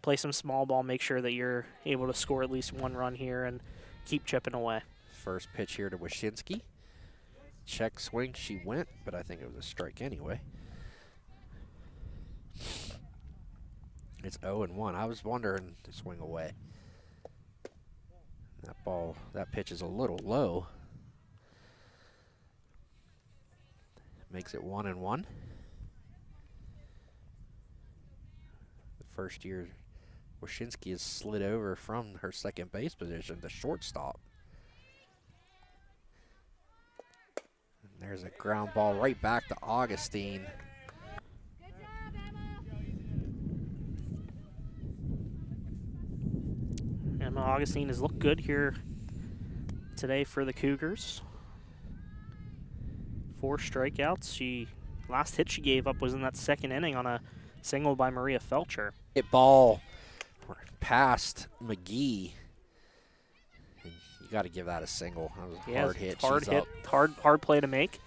Speaker 2: play some small ball, make sure that you're able to score at least 1 run here and keep chipping away.
Speaker 1: First pitch here to Wyszynski. Check swing, she went, but I think it was a strike anyway. It's 0-1. I was wondering to swing away. That pitch is a little low. Makes it 1-1. The first year, Wyszynski has slid over from her second base position to shortstop. And there's a ground ball right back to Augustine.
Speaker 2: Emma Augustine has looked good here today for the Cougars. 4 strikeouts. Last hit she gave up was in that 2nd inning on a single by Maria Felcher.
Speaker 1: Hit ball past McGee. You got to give that a single. That was a hard hit.
Speaker 2: Hard hit. Hard play to make.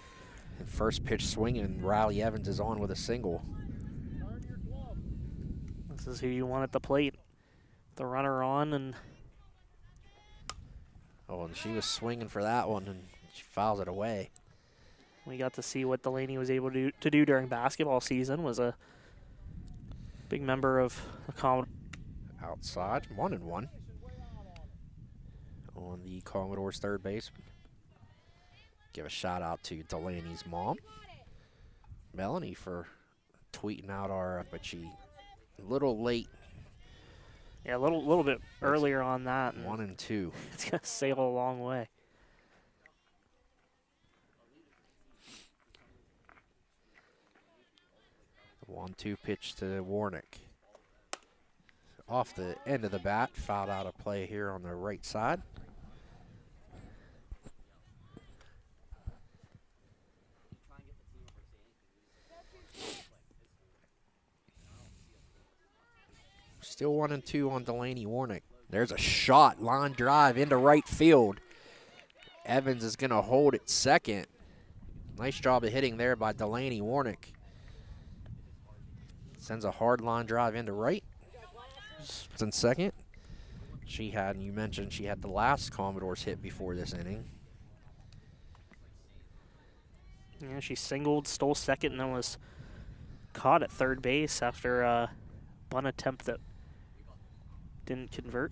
Speaker 1: And first pitch swinging, Riley Evans is on with a single.
Speaker 2: This is who you want at the plate. The runner on, and
Speaker 1: and she was swinging for that one, and she fouls it away.
Speaker 2: We got to see what Delaney was able to do during basketball season. Was a big member of the Commodores.
Speaker 1: Outside, 1-1 on the Commodores' third base. Give a shout out to Delaney's mom, Melanie, for tweeting out but she a little late.
Speaker 2: Yeah, a little bit earlier on that.
Speaker 1: 1-2.
Speaker 2: It's gonna sail a long way.
Speaker 1: The 1-2 pitch to Warnick. Off the end of the bat, fouled out of play here on the right side. Still 1-2 on Delaney Warnick. There's a shot, line drive into right field. Evans is going to hold it second. Nice job of hitting there by Delaney Warnick. Sends a hard line drive into right. It's in second. You mentioned she had the last Commodores hit before this inning.
Speaker 2: Yeah, she singled, stole second, and then was caught at third base after a bunt attempt that didn't convert.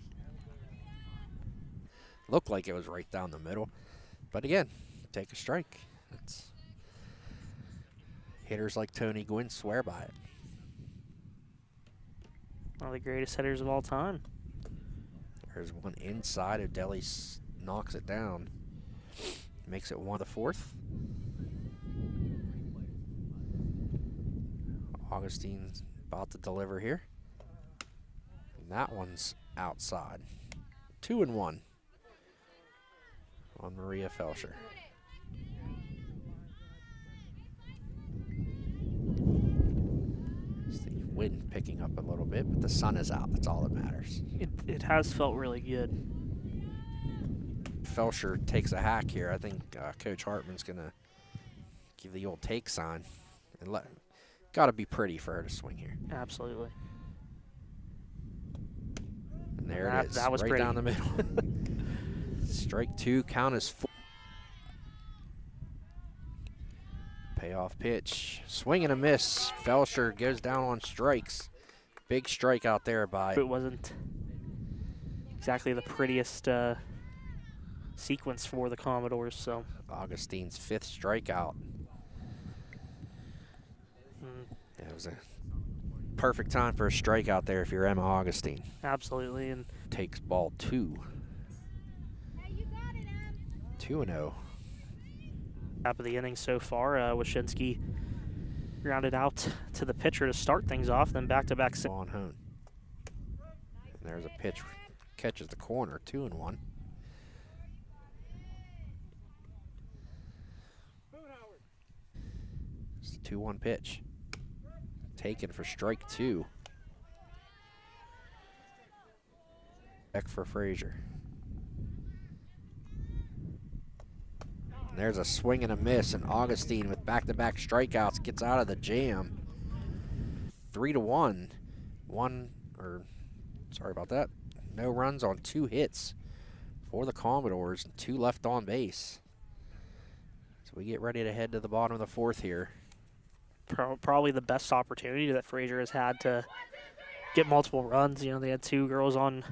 Speaker 1: Looked like it was right down the middle. But again, take a strike. It's hitters like Tony Gwynn swear by it.
Speaker 2: One of the greatest hitters of all time.
Speaker 1: There's one inside. O'Delly knocks it down. Makes it 1-4. Augustine's about to deliver here. And that one's outside. 2-1 on Maria Frazier. It's the wind picking up a little bit, but the sun is out. That's all that matters.
Speaker 2: It has felt really good.
Speaker 1: Frazier takes a hack here. I think Coach Hartman's going to give the old take sign. And got to be pretty for her to swing here.
Speaker 2: Absolutely.
Speaker 1: And there it is,
Speaker 2: that was
Speaker 1: right
Speaker 2: pretty.
Speaker 1: down the middle. Strike 2, count is 4. Payoff pitch, swing and a miss. Frazier goes down on strikes. Big strike out there by.
Speaker 2: It wasn't exactly the prettiest sequence for the Commodores, so.
Speaker 1: Augustine's 5th strikeout. Yeah, it was a perfect time for a strikeout there if you're Emma Augustine.
Speaker 2: Absolutely, and
Speaker 1: Takes ball 2. 2-0.
Speaker 2: top of the inning so far. Wyszynski grounded out to the pitcher to start things off, then back-to-back.
Speaker 1: On home. And there's a pitch, catches the corner, 2-1. It's the 2-1 pitch. Taken for strike 2. Back for Frazier. And there's a swing and a miss, and Augustine with back-to-back strikeouts gets out of the jam. 3-1. Sorry about that. No runs on 2 hits for the Commodores and 2 left on base. So we get ready to head to the bottom of the 4th here.
Speaker 2: Probably the best opportunity that Frazier has had to get multiple runs. You know, they had 2 girls on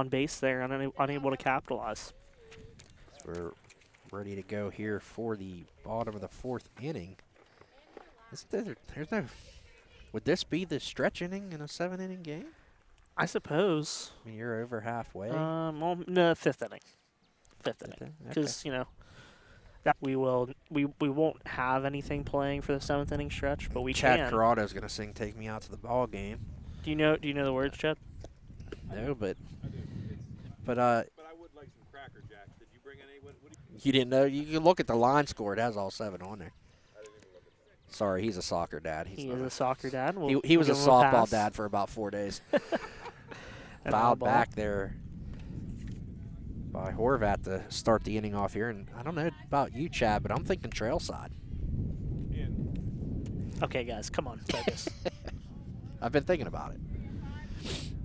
Speaker 2: base there and unable to capitalize.
Speaker 1: So we're ready to go here for the bottom of the 4th inning. There's no. Would this be the stretch inning in a 7-inning game?
Speaker 2: I suppose.
Speaker 1: I mean, you're over halfway.
Speaker 2: Well, no, 5th inning. 5th inning, because you know that we won't have anything playing for the 7th inning stretch, but we
Speaker 1: Chad
Speaker 2: can.
Speaker 1: Corrado's gonna sing "Take Me Out to the Ball Game."
Speaker 2: Do you know the words, Chad?
Speaker 1: No, but
Speaker 3: But I would like some Cracker Jacks. Did you bring any? What do
Speaker 1: you didn't know. You can look at the line score; it has all 7 on there. Sorry, he's a soccer dad.
Speaker 2: He is a soccer dad.
Speaker 1: He was a
Speaker 2: give him
Speaker 1: softball
Speaker 2: pass.
Speaker 1: dad for about 4 days.
Speaker 2: And
Speaker 1: Fouled
Speaker 2: oddball.
Speaker 1: back there by Horvat to start the inning off here. And I don't know about you, Chad, but I'm thinking trail side.
Speaker 2: Okay, guys, come on, focus.
Speaker 1: I've been thinking about it.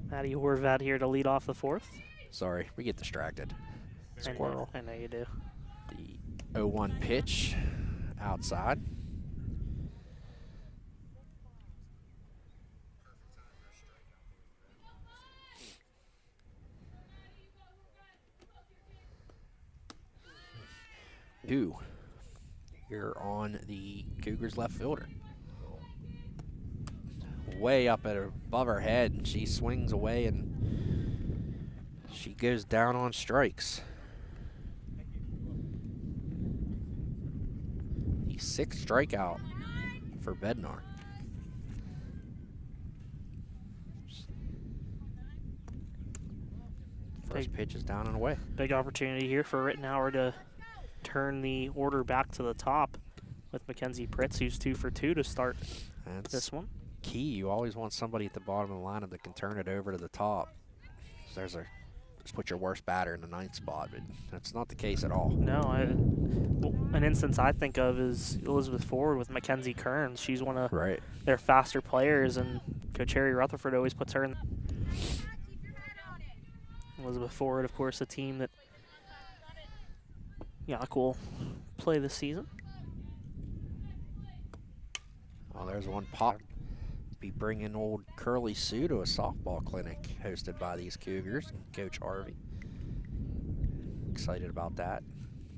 Speaker 2: Maddie Horvat here to lead off the 4th.
Speaker 1: Sorry, we get distracted. Squirrel.
Speaker 2: I know you do.
Speaker 1: The 0-1 pitch outside. Yough here on the Cougars left fielder. Way up at above her head, and she swings away, and she goes down on strikes. The 6th strikeout for Bednar. First pitch is down and away.
Speaker 2: Big opportunity here for Rittenauer to turn the order back to the top with Mackenzie Pritz, who's 2 for 2 to start
Speaker 1: That's
Speaker 2: this one.
Speaker 1: key. You always want somebody at the bottom of the lineup that can turn it over to the top. So just put your worst batter in the 9th spot, but that's not the case at all.
Speaker 2: No, an instance I think of is Elizabeth Ford with Mackenzie Kearns. She's one of their faster players, and Coach Harry Rutherford always puts her in. Elizabeth Ford, of course, a team that Yough will play this season.
Speaker 1: Well, there's one pop. Be bringing old Curly Sue to a softball clinic hosted by these Cougars and Coach Harvey. Excited about that.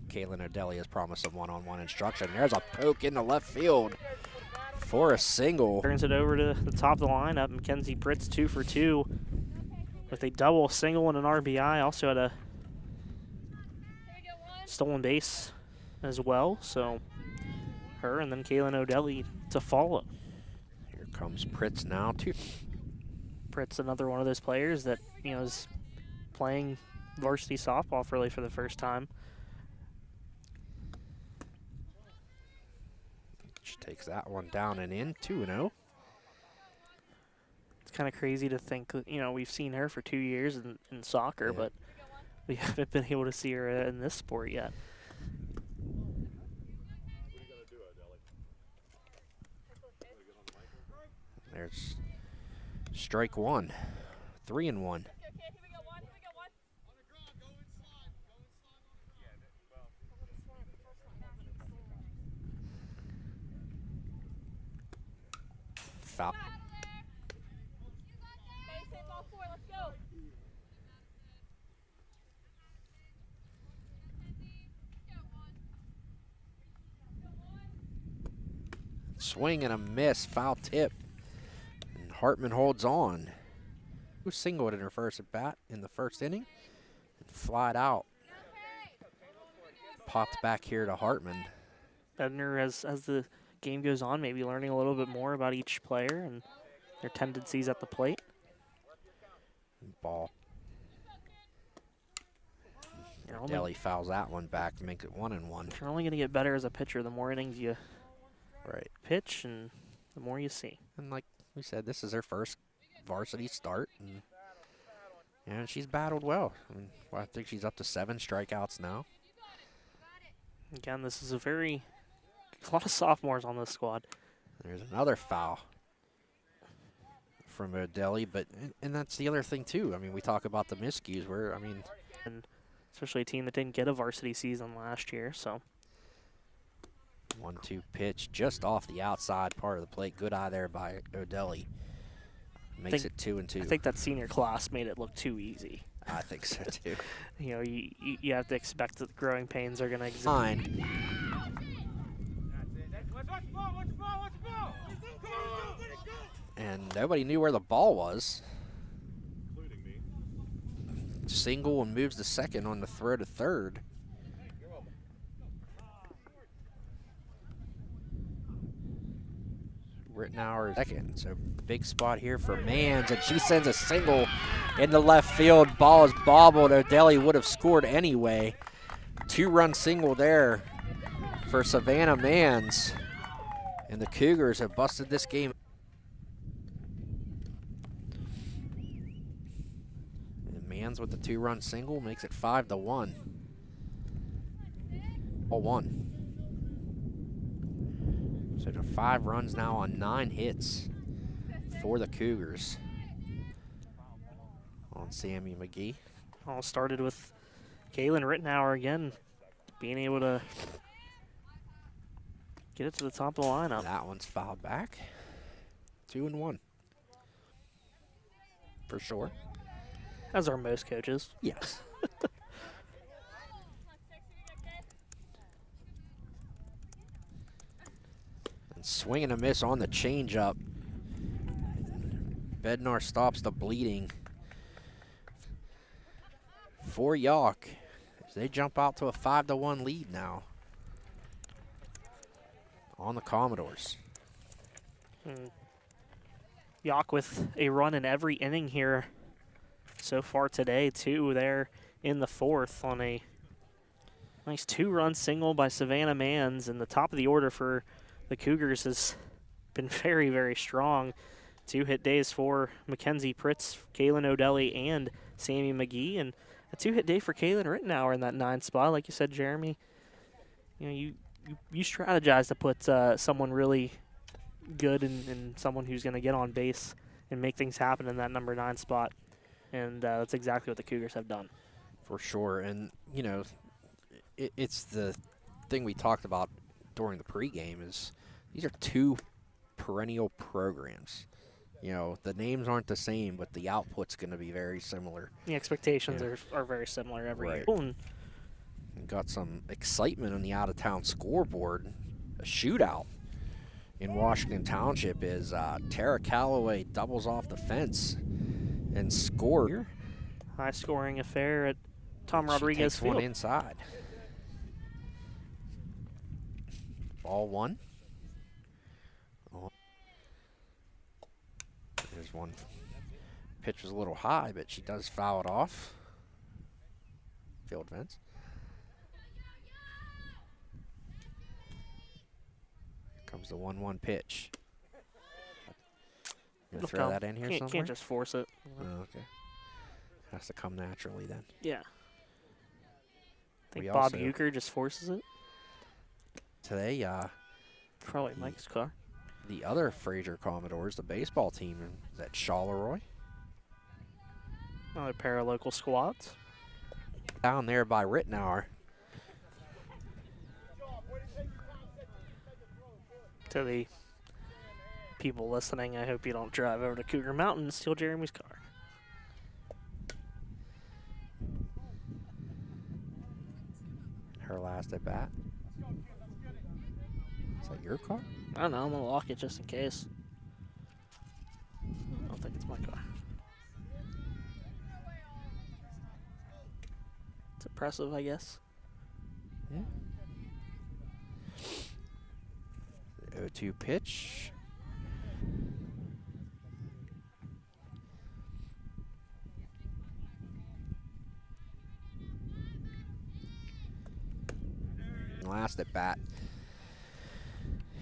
Speaker 1: Caitlin O'Delly has promised some one-on-one instruction. There's a poke in the left field for a single.
Speaker 2: Turns it over to the top of the lineup. Mackenzie Pritz 2 for 2 with a double, single, and an RBI. Also had a stolen base as well. So her and then Caitlin O'Delly to follow.
Speaker 1: Here comes Pritz now too.
Speaker 2: Pritz, another one of those players that is playing varsity softball really for the first time.
Speaker 1: She takes that one down and in, 2-0.
Speaker 2: It's kind of crazy to think, we've seen her for 2 years in soccer, but we haven't been able to see her in this sport yet.
Speaker 1: There's strike one, 3-1. Foul. Swing and a miss, foul tip. And Hartman holds on. Who singled in her first at bat in the first inning and flied out. Popped back here to Hartman.
Speaker 2: Bednar, as the game goes on, maybe learning a little bit more about each player and their tendencies at the plate.
Speaker 1: Ball. Deli fouls that one back to make it 1-1.
Speaker 2: You're only going to get better as a pitcher the more innings you pitch and the more you see.
Speaker 1: And like we said, this is her first varsity start, and she's battled well. I think she's up to 7 strikeouts now.
Speaker 2: Again, this is a lot of sophomores on this squad.
Speaker 1: There's another foul from O'Delly, and that's the other thing too. We talk about the miscues
Speaker 2: and especially a team that didn't get a varsity season last year, so.
Speaker 1: 1-2 pitch just off the outside part of the plate. Good eye there by O'Delly. Makes it 2-2.
Speaker 2: I think that senior class made it look too easy.
Speaker 1: I think so too.
Speaker 2: You have to expect that the growing pains are going to exist.
Speaker 1: Fine. And nobody knew where the ball was. Single and moves to second on the throw to third. Rittenauer second, so big spot here for Mans, and she sends a single in the left field. Ball is bobbled. O'Delly would have scored anyway. 2-run single there for Savannah Mans, and the Cougars have busted this game. And Mans with the 2-run single makes it 5-1. All one. So to 5 runs now on 9 hits for the Cougars on Sammy McGee.
Speaker 2: All started with Kaylin Rittenauer again being able to get it to the top of the lineup.
Speaker 1: That one's fouled back. 2-1. For sure.
Speaker 2: As are most coaches.
Speaker 1: Yes. Swing and a miss on the changeup. Bednar stops the bleeding for Yough as they jump out to a 5-1 lead now on the Commodores.
Speaker 2: Yough with a run in every inning here so far today, too. There in the 4th on a nice 2-run single by Savannah Mans, and the top of the order for the Cougars has been very, very strong. 2-hit days for Mackenzie Pritz, Kaylin O'Delly, and Sammy McGee, and a 2-hit day for Kaylin Rittenauer in that 9th spot. Like you said, Jeremy, you strategize to put someone really good and someone who's going to get on base and make things happen in that number 9 spot, and that's exactly what the Cougars have done.
Speaker 1: For sure, and it's the thing we talked about during the pregame is these are 2 perennial programs. You know, the names aren't the same, but the output's going to be very similar.
Speaker 2: The expectations are very similar every year.
Speaker 1: And got some excitement on the out-of-town scoreboard. A shootout in Washington Township is Tara Calloway doubles off the fence and scores.
Speaker 2: High-scoring affair at Tom Rodriguez Field.
Speaker 1: One inside. Ball one. There's one. Pitch was a little high, but she does foul it off. Field fence. Here comes the 1-1 pitch. You gonna throw that in here somewhere?
Speaker 2: Can't just force it.
Speaker 1: Oh, okay. Has to come naturally then.
Speaker 2: Yeah. I think Bob Euchre just forces it.
Speaker 1: Today,
Speaker 2: probably Mike's car.
Speaker 1: The other Frazier Commodores, the baseball team, is at Charleroi.
Speaker 2: Another pair of local squads.
Speaker 1: Down there by Rittenauer.
Speaker 2: To the people listening, I hope you don't drive over to Cougar Mountain and steal Jeremy's car.
Speaker 1: Her last at bat. Is that your car?
Speaker 2: I don't know. I'm going to lock it just in case. I don't think it's my car. It's impressive, I guess.
Speaker 1: Yeah. The 0-2 pitch. Last at bat.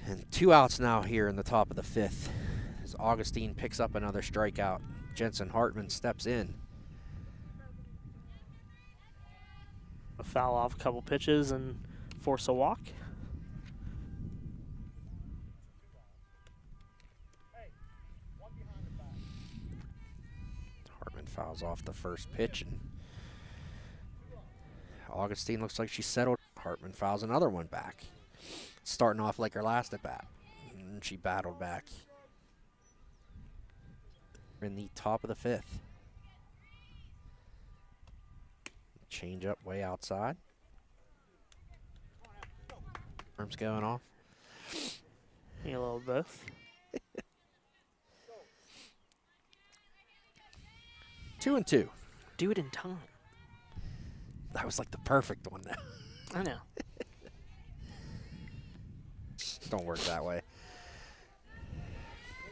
Speaker 1: And 2 outs now here in the top of the 5th. As Augustine picks up another strikeout. Jensen Hartman steps in.
Speaker 2: Foul off a couple pitches and force a walk.
Speaker 1: Hartman fouls off the first pitch, and Augustine looks like she settled. Hartman fouls another one back. Starting off like her last at bat. And she battled back. In the top of the 5th. Change up way outside. Arms going off.
Speaker 2: A little both.
Speaker 1: 2-2.
Speaker 2: Do it in time.
Speaker 1: That was like the perfect one now.
Speaker 2: I know.
Speaker 1: Don't work that way.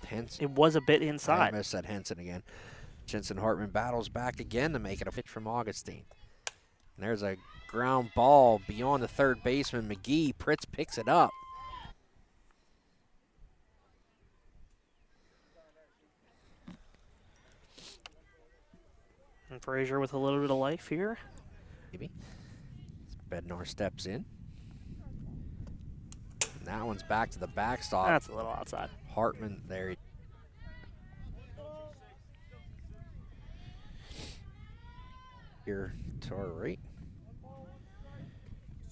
Speaker 1: Henson.
Speaker 2: It was a bit inside.
Speaker 1: I almost said Henson again. Jensen Hartman battles back again to make it a pitch from Augustine. And there's a ground ball beyond the third baseman, McGee. Pritz picks it up.
Speaker 2: And Frazier with a little bit of life here.
Speaker 1: Maybe. Bednar steps in. And that one's back to the backstop.
Speaker 2: That's a little outside.
Speaker 1: Hartman there. Here to our right.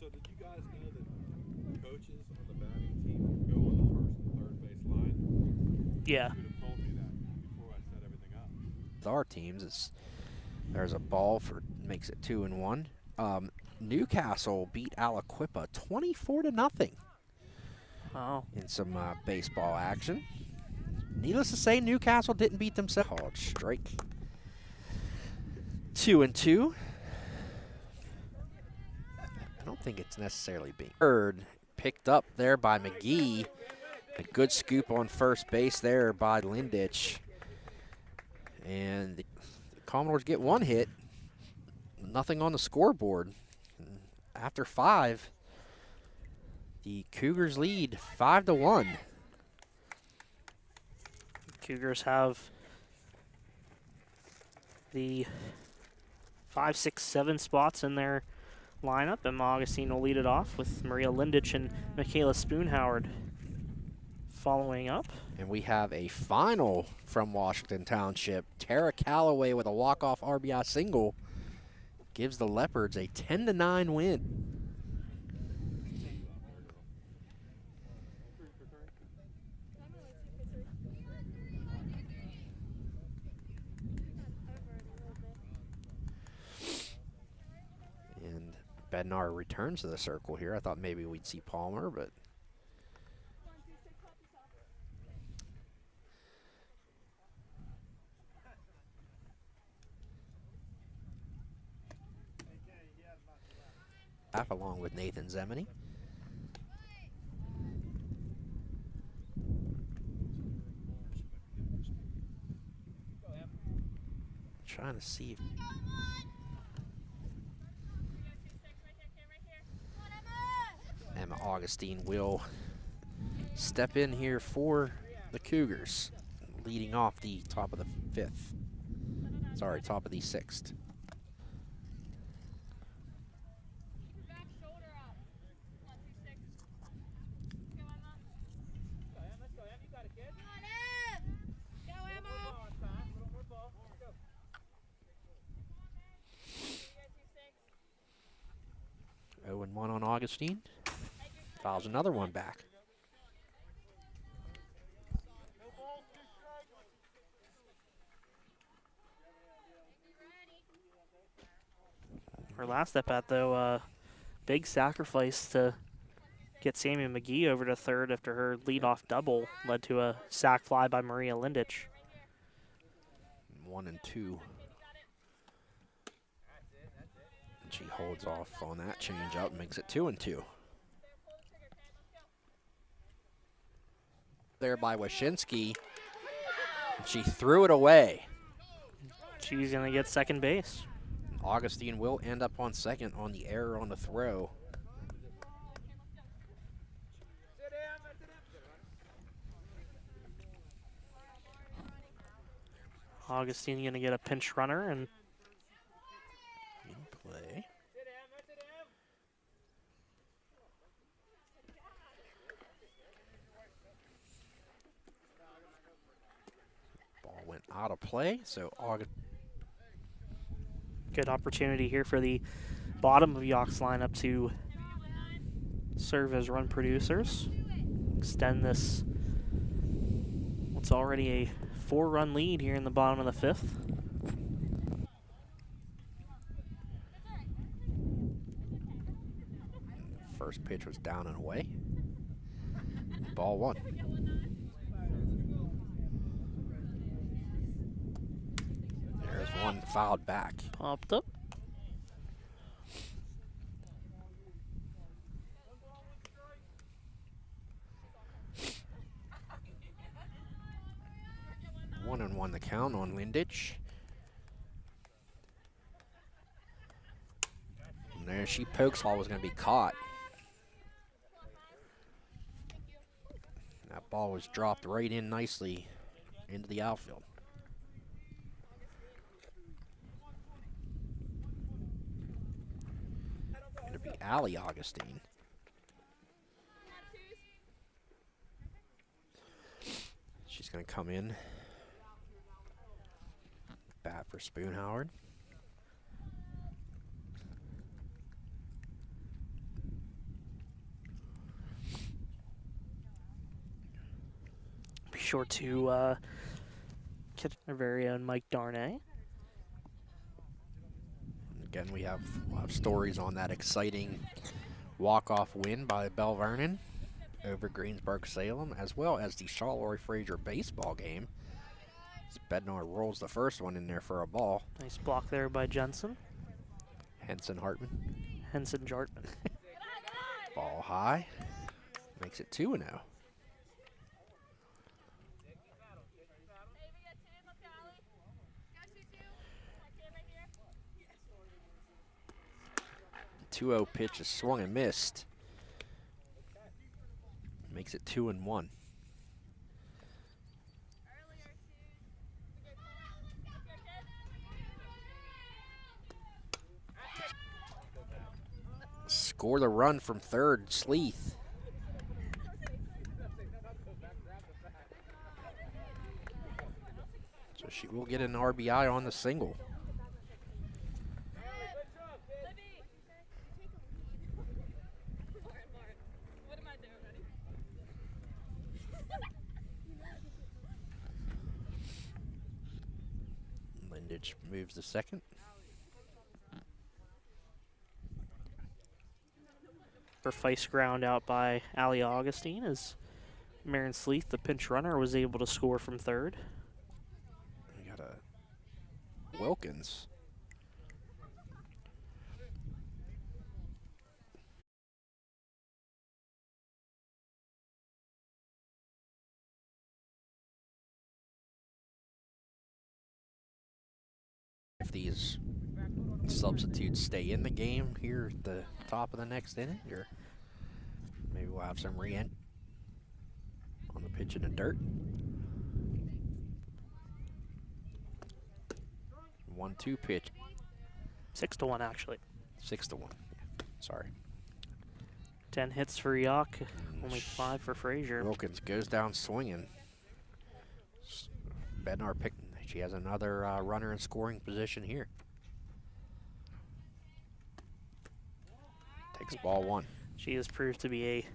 Speaker 3: So did you guys know that coaches on the batting team go on the first and third base line?
Speaker 2: Yeah.
Speaker 3: You would have told me that before I set everything up.
Speaker 1: With our teams, there's a ball for makes it 2-1. Newcastle beat Aliquippa 24-0.
Speaker 2: Oh.
Speaker 1: In some baseball action. Needless to say, Newcastle didn't beat themselves. Called strike. 2-2. I don't think it's necessarily being heard. Picked up there by McGee. A good scoop on first base there by Lindich. And the Commodores get one hit. Nothing on the scoreboard. After 5, the Cougars lead 5-1.
Speaker 2: Cougars have the 5, 6, 7 spots in their lineup, and Augustine will lead it off with Maria Lindich and Michaela Spoonhoward following up.
Speaker 1: And we have a final from Washington Township. Tara Calloway with a walk-off RBI single gives the Leopards a 10-9 win. Bednar returns to the circle here. I thought maybe we'd see Palmer, but along with Nathan Zemeny. Trying to see if Emma Augustine will step in here for the Cougars, leading off the top of the 5th. Sorry, top of the 6th. Oh, and 1 on Augustine. Fouls another one back.
Speaker 2: Her last at bat, though, big sacrifice to get Sammy McGee over to third after her leadoff double led to a sac fly by Maria Lindich.
Speaker 1: 1 and 2. And she holds off on that change up, makes it 2 and 2. There by Wyszynski. She threw it away.
Speaker 2: She's going to get second base.
Speaker 1: Augustine will end up on second on the error on the throw.
Speaker 2: Augustine going to get a pinch runner and
Speaker 1: in play. Ball went out of play, so
Speaker 2: good opportunity here for the bottom of Yough's lineup to serve as run producers. Extend this, what's already a 4-run lead here in the bottom of the 5th.
Speaker 1: First pitch was down and away. Ball 1. There's one fouled back.
Speaker 2: Popped up.
Speaker 1: One and 1 the count on Lindich. And there she pokes, ball was going to be caught. That ball was dropped right in nicely into the outfield. It'll be Allie Augustine. She's going to come in. Bat for Spoon Howard.
Speaker 2: Be sure to catch our very own Mike Darnay.
Speaker 1: Again, we'll have stories on that exciting walk-off win by Bell Vernon over Greensburg-Salem, as well as the Charleroi-Frazier baseball game. Bednar rolls the first one in there for a ball.
Speaker 2: Nice block there by Jensen.
Speaker 1: Henson Hartman.
Speaker 2: Henson Jartman.
Speaker 1: Ball high. Makes it 2-0. The 2-0 pitch is swung and missed. Makes it 2-1. Score the run from third, Sleeth. So she will get an RBI on the single. Lindich moves to second.
Speaker 2: sacrifice ground out by Allie Augustine as Marion Sleeth, the pinch runner, was able to score from third.
Speaker 1: We got a Wilkins. If these substitutes stay in the game here at the top of the next inning, or maybe we'll have some re-ent on the pitch in the dirt. 1-2 pitch.
Speaker 2: 6-1 actually.
Speaker 1: 6-1. Sorry.
Speaker 2: 10 hits for Yough, only 5 for Frazier.
Speaker 1: Wilkins goes down swinging. Bednar picked. She has another runner in scoring position here. Takes ball 1.
Speaker 2: She has proved to be a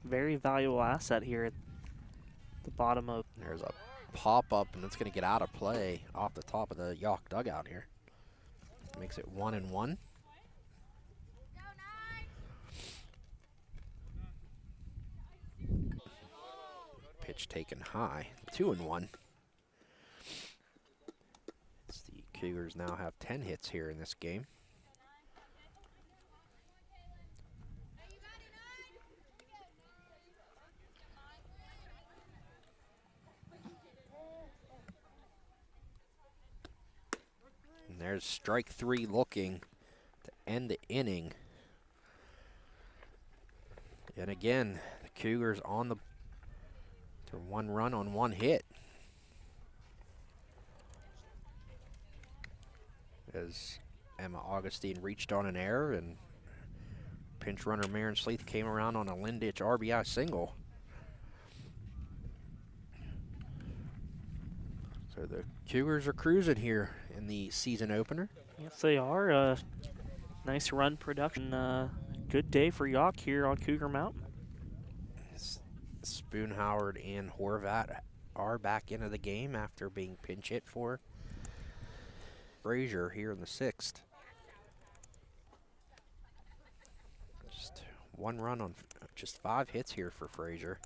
Speaker 2: very valuable asset here at the bottom of.
Speaker 1: There's a pop-up, and it's going to get out of play off the top of the Yough dugout here. Makes it 1-1. Pitch taken high, 2-1. The Cougars now have 10 hits here in this game. And there's strike 3 looking to end the inning. And again, the Cougars on the to 1 run on 1 hit. As Emma Augustine reached on an error, and pinch runner Marion Sleeth came around on a Linditch RBI single. So the Cougars are cruising here in the season opener.
Speaker 2: Yes, they are. Nice run production. Good day for Yough here on Cougar Mountain.
Speaker 1: Spoonhoward and Horvat are back into the game after being pinch hit for Frazier here in the 6th. Just 1 run on just 5 hits here for Frazier.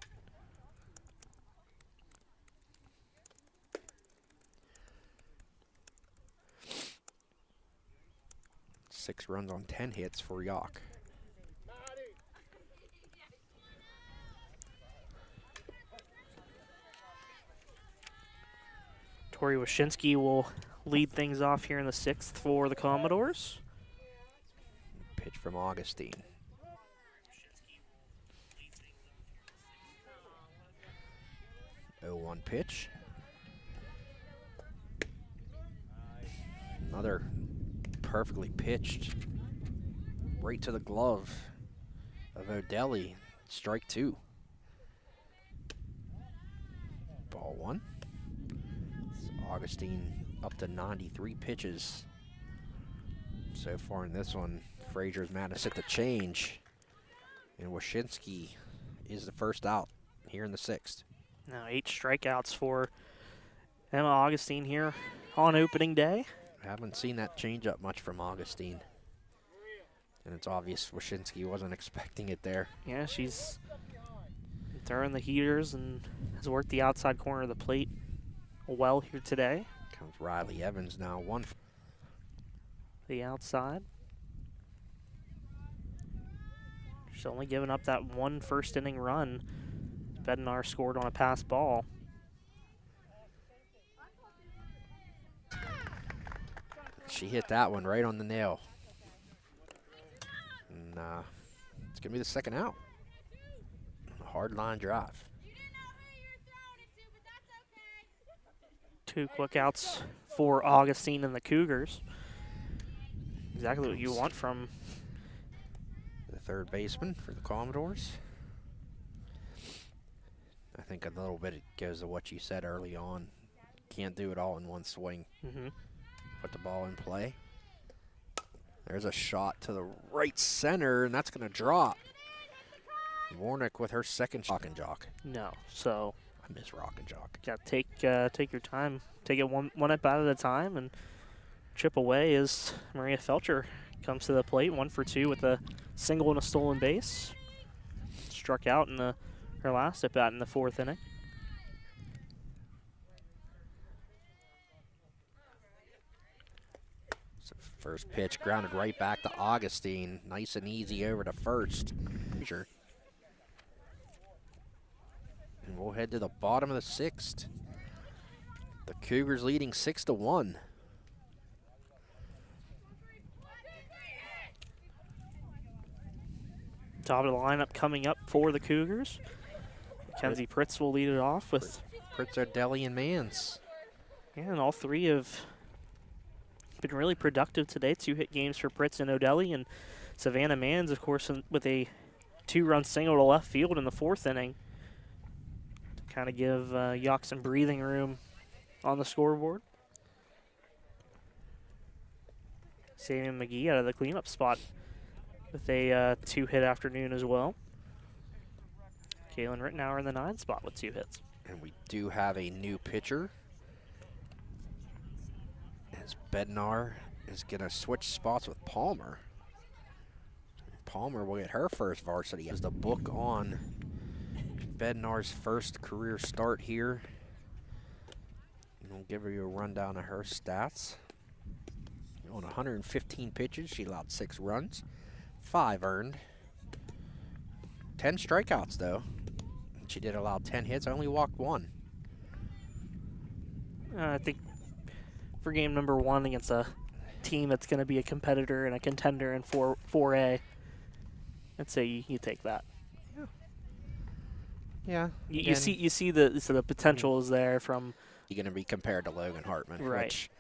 Speaker 1: Six runs on 10 hits for Yough.
Speaker 2: Tori Wyszynski will lead things off here in the 6th for the Commodores.
Speaker 1: Pitch from Augustine. Oh, 1 pitch. Another perfectly pitched right to the glove of O'Delly. Strike 2. Ball 1. Augustine up to 93 pitches so far in this one. Frazier's madness at the change, and Wyszynski is the first out here in the 6th.
Speaker 2: Now 8 strikeouts for Emma Augustine here on opening day.
Speaker 1: Haven't seen that change up much from Augustine, and it's obvious Wyszynski wasn't expecting it there.
Speaker 2: Yeah, she's throwing the heaters and has worked the outside corner of the plate well here today.
Speaker 1: Comes Riley Evans now, 1
Speaker 2: the outside. She's only given up that 1 first inning run. Bednar scored on a pass ball.
Speaker 1: She hit that one right on the nail. And it's going to be the 2nd out. A hard line drive.
Speaker 2: 2 quick outs for Augustine and the Cougars. Exactly what you want from
Speaker 1: the 3rd baseman for the Commodores. I think a little bit it goes to what you said early on. Can't do it all in one swing. Put the ball in play. There's a shot to the right center, and that's going to drop. Warnick with her 2nd rock and jock.
Speaker 2: No, so
Speaker 1: I miss rock and jock.
Speaker 2: got to take your time, take it one at bat at a time, and chip away as Maria Felcher comes to the plate, 1 for 2 with a single and a stolen base. Struck out in her last at bat in the 4th inning.
Speaker 1: So first pitch grounded right back to Augustine. Nice and easy over to first. Sure. And we'll head to the bottom of the 6th. The Cougars leading 6-1.
Speaker 2: Top of the lineup coming up for the Cougars. Mackenzie Pritz will lead it off with
Speaker 1: Fraizer, Deli, and Mans.
Speaker 2: Yeah, and all three have been really productive today. 2-hit games for Pritz and O'Delly, and Savannah Mans, of course, with a 2-run single to left field in the 4th inning to kind of give Yough some breathing room on the scoreboard. Samuel McGee out of the cleanup spot with a 2-hit afternoon as well. Kalen Rittenauer in the 9 spot with 2 hits.
Speaker 1: And we do have a new pitcher. As Bednar is going to switch spots with Palmer. Palmer will get her first varsity. As the book on Bednar's first career start here. And we'll give you a rundown of her stats. On 115 pitches, she allowed 6 runs, 5 earned, 10 strikeouts though. She did allow 10 hits, only walked 1.
Speaker 2: I think for game number 1 against a team that's going to be a competitor and a contender in 4A, I'd say you take that.
Speaker 1: Yeah.
Speaker 2: You see the potential is there from.
Speaker 1: You're going to be compared to Logan Hartman,
Speaker 2: right?
Speaker 1: Which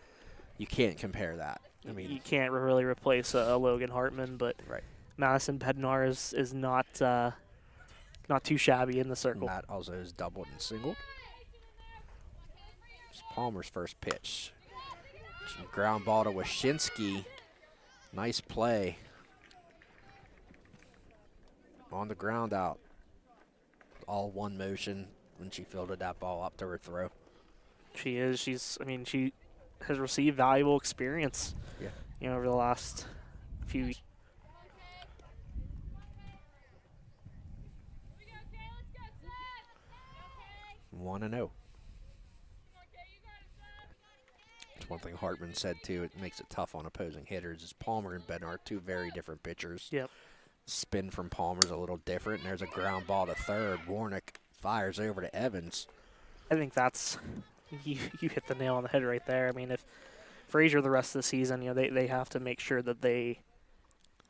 Speaker 1: you can't compare that. I mean,
Speaker 2: you can't really replace a Logan Hartman, but
Speaker 1: right.
Speaker 2: Madison Bednar is not too shabby in the circle.
Speaker 1: Matt also is doubled and singled. It's Palmer's first pitch. Ground ball to Wyszynski. Nice play. On the ground out. All one motion when she fielded that ball up to her throw.
Speaker 2: She has received valuable experience, over the last few years.
Speaker 1: One and 0. It's one thing Hartman said too. It makes it tough on opposing hitters. Is Palmer and Bednar, 2 very different pitchers.
Speaker 2: Yep.
Speaker 1: Spin from Palmer's a little different. And there's a ground ball to third. Warnick fires over to Evans.
Speaker 2: I think that's you hit the nail on the head right there. I mean, if Frazier the rest of the season, they have to make sure that they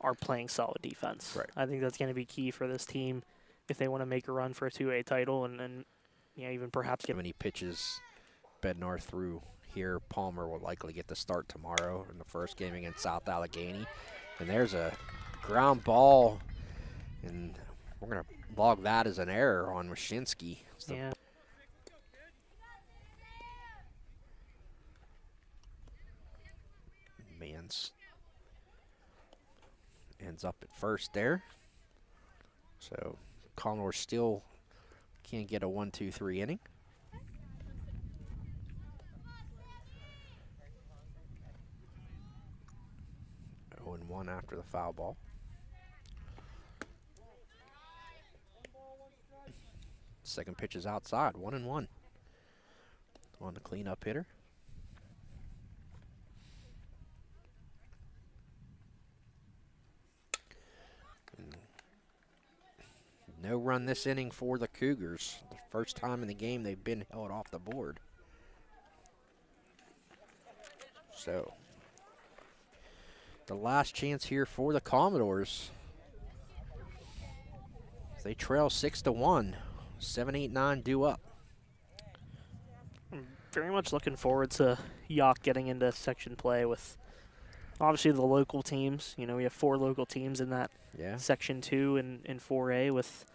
Speaker 2: are playing solid defense.
Speaker 1: Right.
Speaker 2: I think that's going to be key for this team if they want to make a run for a 2A title and even perhaps get
Speaker 1: many pitches Bednar threw here. Palmer will likely get the start tomorrow in the first game against South Allegheny. And there's a ground ball, and we're going to log that as an error on Wyszynski.
Speaker 2: Yeah.
Speaker 1: Mans ends up at first there. So Commodore still can't get a 1-2-3 inning. Oh, and 1 after the foul ball. Second pitch is outside, 1-1 on the cleanup hitter. No run this inning for the Cougars. The first time in the game they've been held off the board. So, the last chance here for the Commodores. They trail 6-1. 7-8-9 due up.
Speaker 2: I'm very much looking forward to Yough getting into section play with obviously the local teams. We have 4 local teams in that section 2 and 4A with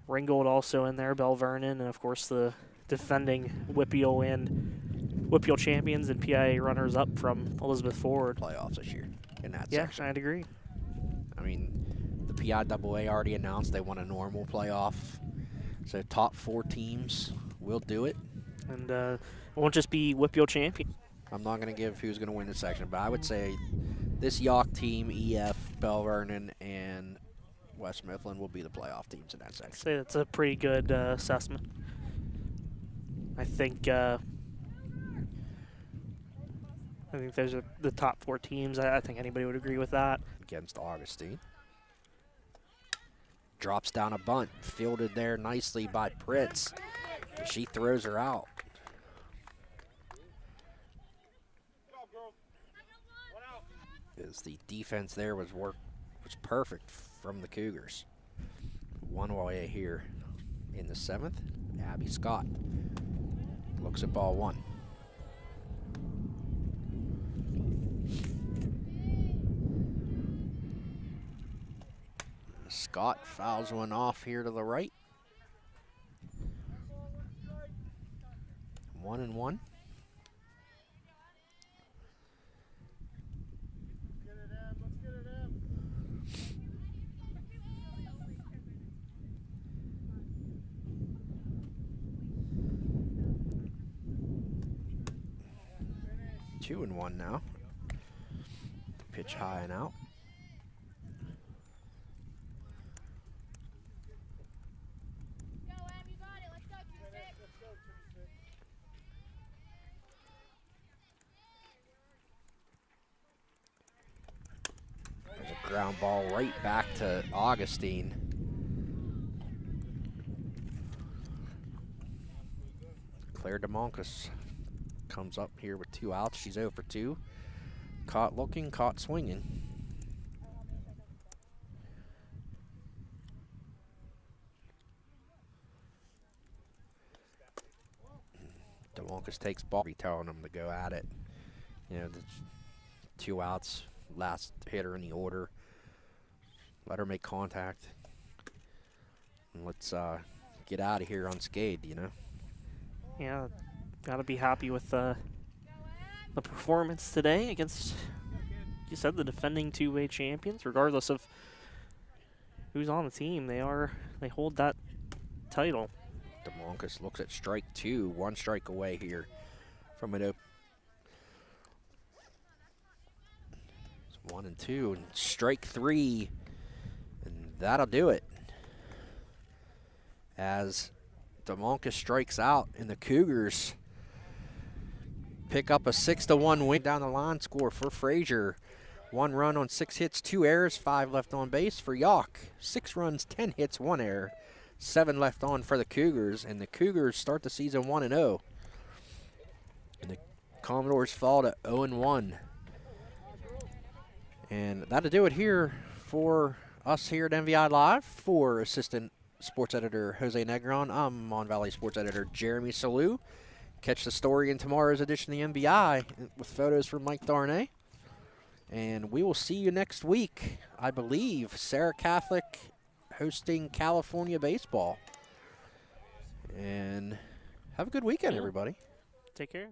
Speaker 2: Ringgold also in there, Bell Vernon, and of course the defending Whippeal champions and PIA runners-up from Elizabeth Ford.
Speaker 1: Playoffs this year in that section.
Speaker 2: Yeah, I'd agree.
Speaker 1: I mean, the PIAA already announced they want a normal playoff. So top 4 teams will do it.
Speaker 2: And it won't just be Whippeal champion.
Speaker 1: I'm not going to give who's going to win the section, but I would say this Yough team, EF, Bell Vernon, and West Mifflin will be the playoff teams in that
Speaker 2: I'd
Speaker 1: section.
Speaker 2: say that's a pretty good assessment. I think those are the top 4 teams. I think anybody would agree with that.
Speaker 1: Against Augustine. Drops down a bunt, fielded there nicely by Pritz. She throws her out. As the defense there was perfect from the Cougars. One away here in the 7th. Abby Scott looks at ball 1. Scott fouls one off here to the right. 1-1. Two and one now. Pitch high and out. There's a ground ball right back to Augustine. Claire DeMoncas comes up here with 2 outs. She's 0 for 2. Caught looking, caught swinging. DeMoncas takes ball, telling them to go at it. You know, the 2 outs, last hitter in the order. Let her make contact. And let's get out of here unscathed, you know.
Speaker 2: Yeah, got to be happy with the performance today against, you said, the defending 2A champions. Regardless of who's on the team, they hold that title.
Speaker 1: DeMoncas looks at strike 2, 1 strike away here from an open. 1 and 2, and strike 3, and that'll do it. As DeMoncas strikes out, and the Cougars pick up a 6-1 win. Down the line score for Frazier. 1 run on 6 hits, 2 errors, 5 left on base for Yough. 6 runs, 10 hits, 1 error, 7 left on for the Cougars, and the Cougars start the season 1-0. And the Commodores fall to 0-1. And that'll do it here for us here at MVI Live. For Assistant Sports Editor Jose Negron, I'm Mon Valley Sports Editor Jeremy Salou. Catch the story in tomorrow's edition of the MVI with photos from Mike Darnay. And we will see you next week. I believe Sarah Catholic hosting California baseball. And have a good weekend, everybody.
Speaker 2: Take care.